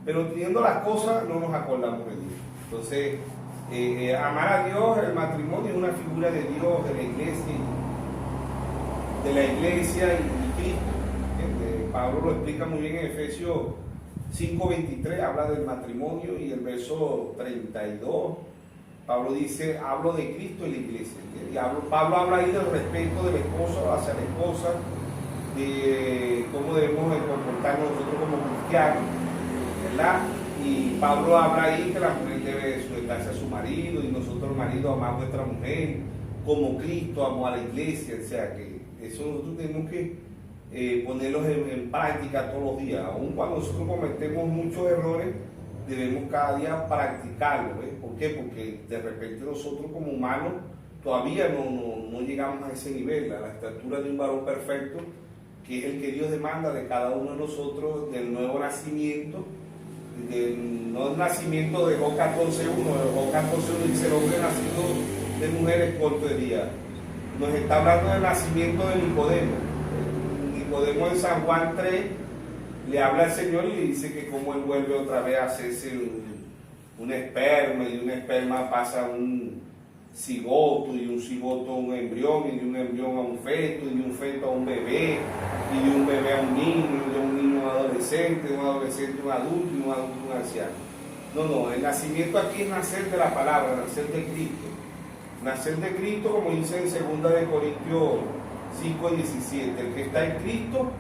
Pero teniendo las cosas, no nos acordamos de Dios. Entonces, amar a Dios, el matrimonio es una figura de Dios, de la iglesia y Cristo. Pablo lo explica muy bien en Efesios 5:23, habla del matrimonio, y el verso 32, Pablo dice, hablo de Cristo y la iglesia. Y Pablo habla ahí del respeto del esposo hacia la esposa, de cómo debemos comportarnos nosotros como cristianos, ¿verdad? Y Pablo habla ahí que la mujer debe sujetarse a su marido, y nosotros los maridos amamos a nuestra mujer como Cristo amó a la iglesia. O sea que eso nosotros tenemos que ponerlos en práctica todos los días. Aun cuando nosotros cometemos muchos errores, debemos cada día practicarlo. ¿Por qué? Porque de repente nosotros como humanos todavía no llegamos a ese nivel, a la estatura de un varón perfecto, que es el que Dios demanda de cada uno de nosotros, del nuevo nacimiento, no el nacimiento de Job 14:1. Job 14:1 dice, el hombre nacido de mujeres corto de día. Nos está hablando del nacimiento de Nicodemo. Nicodemo en San Juan 3 le habla al Señor y le dice que como él vuelve otra vez a hacerse un esperma, y de un esperma pasa a un cigoto, y de un cigoto a un embrión, y de un embrión a un feto, y de un feto a un bebé, y de un bebé a un niño, y de un niño a un adolescente, de un adolescente a un adulto, y de un adulto a un anciano. No, el nacimiento aquí es nacer de la palabra, nacer de Cristo. Nacer de Cristo, como dice en 2 Corintios 5:17, el que está en Cristo,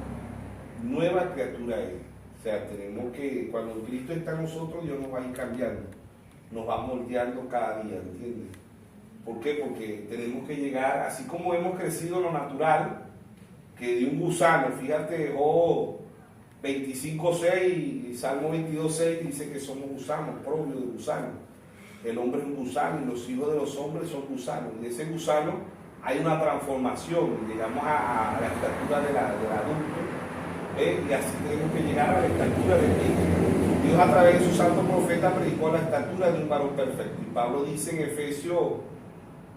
nueva criatura es. O sea, tenemos que, cuando Cristo está en nosotros, Dios nos va a ir cambiando, nos va moldeando cada día, ¿entiendes? ¿Por qué? Porque tenemos que llegar, así como hemos crecido en lo natural, que de un gusano, fíjate, Job 25:6 y Salmo 22:6 dice que somos gusanos, propios de gusanos. El hombre es un gusano y los hijos de los hombres son gusanos. Y de ese gusano hay una transformación, llegamos a la estatura del adulto, y así tenemos que llegar a la estatura de Cristo. Dios a través de su santo profeta predicó la estatura de un varón perfecto. Y Pablo dice en Efesios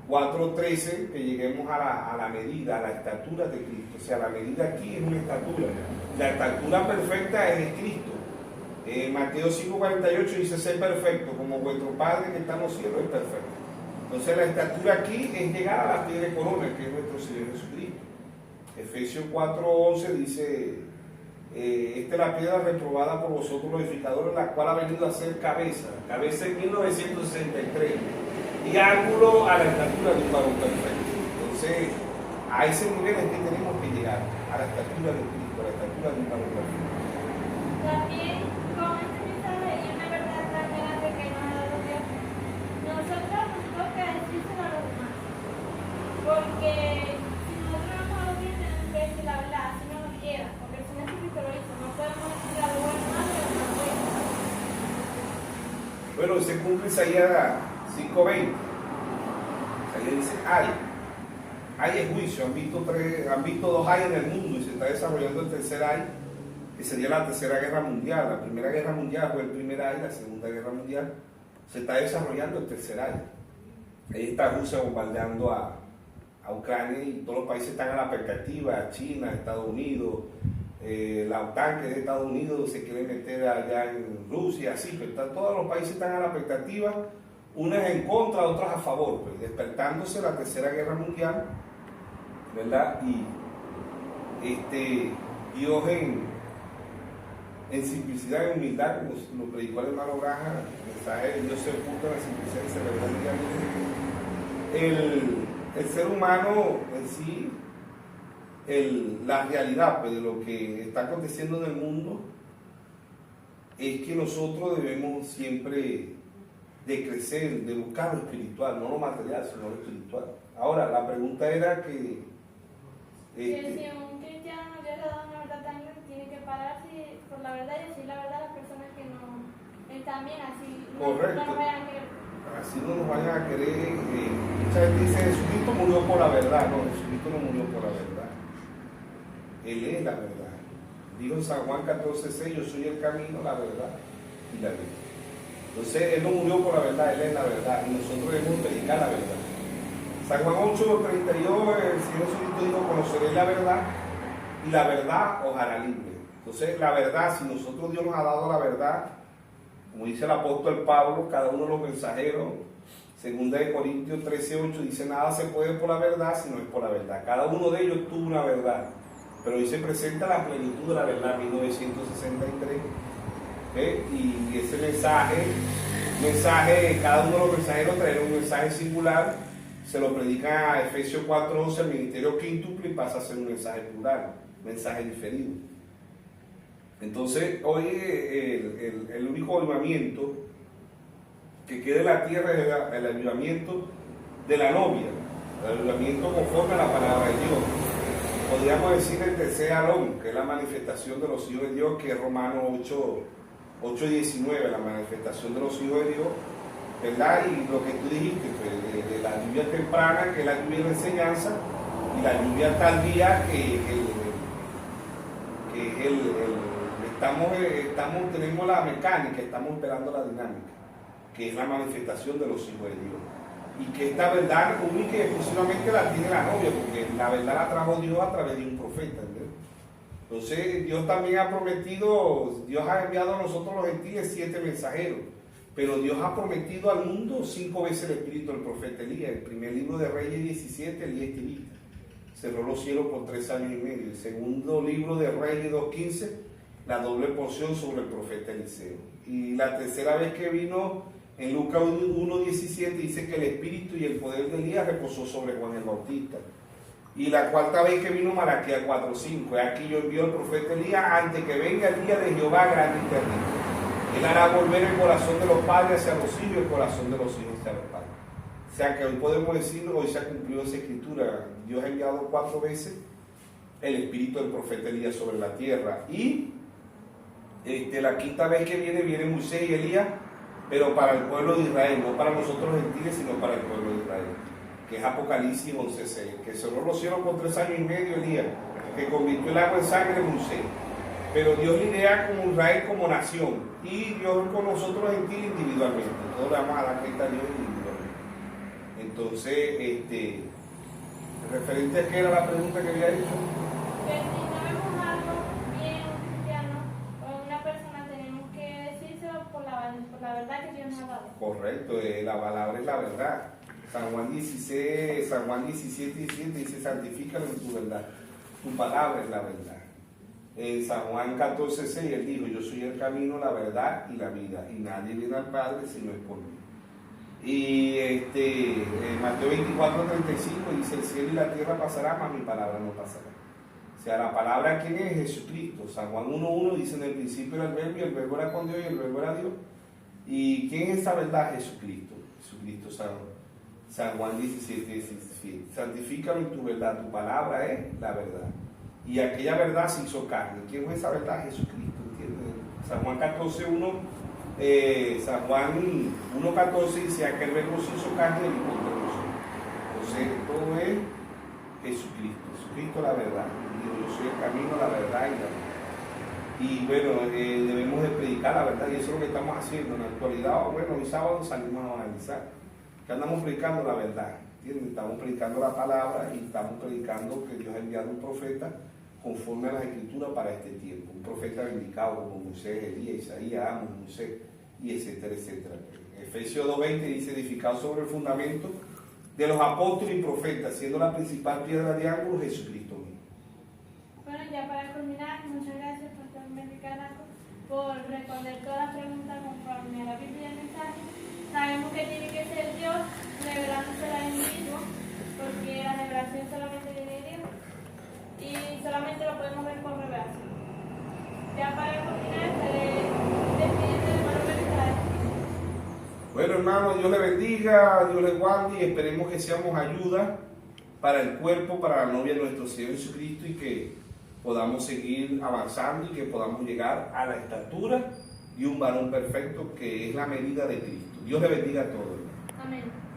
4:13 que lleguemos a la medida, a la estatura de Cristo. O sea, la medida aquí es una estatura. La estatura perfecta es de Cristo. Mateo 5:48 dice, ser perfecto, como vuestro Padre que está en los cielos es perfecto. Entonces la estatura aquí es llegar a la pie de corona, que es nuestro Señor Jesucristo. Efesios 4:11 dice, esta es la piedra reprobada por vosotros los edificadores, la cual ha venido a ser cabeza en 1963, y ángulo a la estatura de un varón perfecto. Entonces, a ese nivel es que tenemos que llegar, a la estatura de Cristo, a la estatura de un varón perfecto. También con este mensaje y una verdad tan grande que nos ha dado Dios, nosotros nos toca decírselo a los demás. Porque si nosotros vamos a oír, tenemos que decir la verdad, si no nos quiera. Porque el Señor Jesucristo lo hizo, no podemos decir la buena más de lo bueno. Bueno, se cumple Isaías 5:20. Isaías dice, hay es juicio. Han visto 2 hay en el mundo, y se está desarrollando el tercer hay, que sería la tercera guerra mundial. La primera guerra mundial fue el primer hay, la segunda guerra mundial. Se está desarrollando el tercer hay. Ahí está Rusia bombardeando a Ucrania, y todos los países están a la expectativa. China, Estados Unidos, la OTAN, que es de Estados Unidos, se quiere meter allá en Rusia, así, pero todos los países están a la expectativa, unos en contra, otros a favor, pues, despertándose la tercera guerra mundial, ¿verdad? Y Dios en simplicidad y humildad, como lo predicó el hermano Braja, el mensaje de Dios se oculta en la simplicidad y se revela el ser humano en sí, la realidad, pues, de lo que está aconteciendo en el mundo, es que nosotros debemos siempre de crecer, de buscar lo espiritual, no lo material, sino lo espiritual. Ahora, la pregunta era que Si un cristiano Dios le da una verdad tan grande, tiene que separarse por la verdad y decir la verdad a las personas que no están bien, así Correcto. no nos vayan a querer. Así no nos vayan a querer. Mucha gente dice, Jesucristo murió por la verdad. No, Jesucristo no murió por la verdad. Él es la verdad. Dijo en San Juan 14:6, yo soy el camino, la verdad y la vida. Entonces, Él no murió por la verdad, Él es la verdad. Y nosotros debemos predicar la verdad. San Juan 8:32, el Señor Jesucristo dijo, conoceréis la verdad y la verdad os hará libre. Entonces, la verdad, si nosotros Dios nos ha dado la verdad, como dice el apóstol Pablo, cada uno de los mensajeros, 2 Corintios 13:8 dice, nada se puede por la verdad si no es por la verdad. Cada uno de ellos tuvo una verdad, pero hoy se presenta la plenitud de la verdad, 1963. Y ese mensaje, cada uno de los mensajeros traerá un mensaje singular, se lo predica a Efesios 4:11, el ministerio quíntuple, y pasa a ser un mensaje plural, mensaje diferido. Entonces, hoy el único avivamiento que queda en la tierra es el avivamiento de la novia, el avivamiento conforme a la palabra de Dios. Podríamos decir el tercer Aarón, que es la manifestación de los hijos de Dios, que es Romanos 8:19, la manifestación de los hijos de Dios, ¿verdad? Y lo que tú dijiste, pues, de la lluvia temprana, que es la lluvia de enseñanza, y la lluvia tardía, tenemos la mecánica, estamos esperando la dinámica, que es la manifestación de los hijos de Dios. Y que esta verdad única y exclusivamente la tiene la novia, porque la verdad la trajo Dios a través de un profeta, ¿verdad? Entonces Dios también ha prometido, Dios ha enviado a nosotros los gentiles 7 mensajeros, pero Dios ha prometido al mundo 5 veces el espíritu del profeta Elías. El primer libro de Reyes 17, Elías estilista, cerró los cielos por 3 años y medio. El segundo libro de Reyes 2:15, la doble porción sobre el profeta Eliseo. Y la tercera vez que vino, en Lucas 1:17, dice que el espíritu y el poder de Elías reposó sobre Juan el Bautista. Y la cuarta vez que vino, Malaquías 4:5, aquí yo envío al profeta Elías antes que venga el día de Jehová grande y terrible. Él hará volver el corazón de los padres hacia los hijos y el corazón de los hijos hacia los padres. O sea que hoy podemos decir, hoy se ha cumplido esa escritura. Dios ha enviado 4 veces el espíritu del profeta Elías sobre la tierra. Y la quinta vez que viene Moisés y Elías, pero para el pueblo de Israel, no para nosotros los gentiles, sino para el pueblo de Israel, que es Apocalipsis 11:6, que cerró los cielos por 3 años y medio Elías, que convirtió el agua en sangre Moisés. Pero Dios lidia con Israel como nación, y Dios con nosotros los gentiles individualmente. Todos le vamos a dar cuenta a Dios individualmente. Entonces, referente a qué era la pregunta que había hecho. Que si no vemos algo bien cristiano o una persona, tenemos que decírselo por la verdad que Dios nos ha dado. Correcto, la palabra es la verdad. San Juan 17:17 dice, santifícalo en tu verdad. Tu palabra es la verdad. En San Juan 14:6 él dijo, yo soy el camino, la verdad y la vida, y nadie viene al Padre si no es por mí. Y Mateo 24:35 dice, el cielo y la tierra pasarán, mas mi palabra no pasará. O sea, la palabra, ¿quién es? Jesucristo. San Juan 1:1 dice, en el principio era el verbo, y el verbo era con Dios, y el verbo era Dios. ¿Y quién es esa verdad? Jesucristo. Jesucristo, San Juan 17:17. Santifícalo en tu verdad, tu palabra es la verdad. Y aquella verdad se hizo carne. ¿Quién es esa verdad? Jesucristo, ¿entiendes? San Juan 14:1, San Juan 1:14 dice, aquel verbo se hizo carne y vino entre nosotros. Entonces, todo es Jesucristo. Jesucristo la verdad. Digo, yo soy el camino, la verdad y la vida. Y bueno, debemos de predicar la verdad, y eso es lo que estamos haciendo en la actualidad. Bueno, hoy sábado salimos a analizar que andamos predicando la verdad, ¿entiendes? Estamos predicando la palabra y estamos predicando que Dios ha enviado un profeta conforme a las escrituras para este tiempo, un profeta vindicado como Moisés, Elías, Isaías, Amos, Moisés, y etcétera, etcétera. Efesios 2:20 dice, edificado sobre el fundamento de los apóstoles y profetas, siendo la principal piedra de ángulo Jesucristo mismo. Bueno, ya para culminar, muchas gracias por por responder todas las preguntas conforme a la Biblia y el mensaje. Sabemos que tiene que ser Dios revelándose a él mismo, porque la revelación solamente viene de Dios y solamente lo podemos ver por revelación. Ya para culminar, despidiendo de Manuel mensaje. Bueno, hermano, Dios le bendiga, Dios le guarde, y esperemos que seamos ayuda para el cuerpo, para la novia de nuestro Señor Jesucristo, y que podamos seguir avanzando y que podamos llegar a la estatura de un varón perfecto, que es la medida de Cristo. Dios le bendiga a todos. Amén.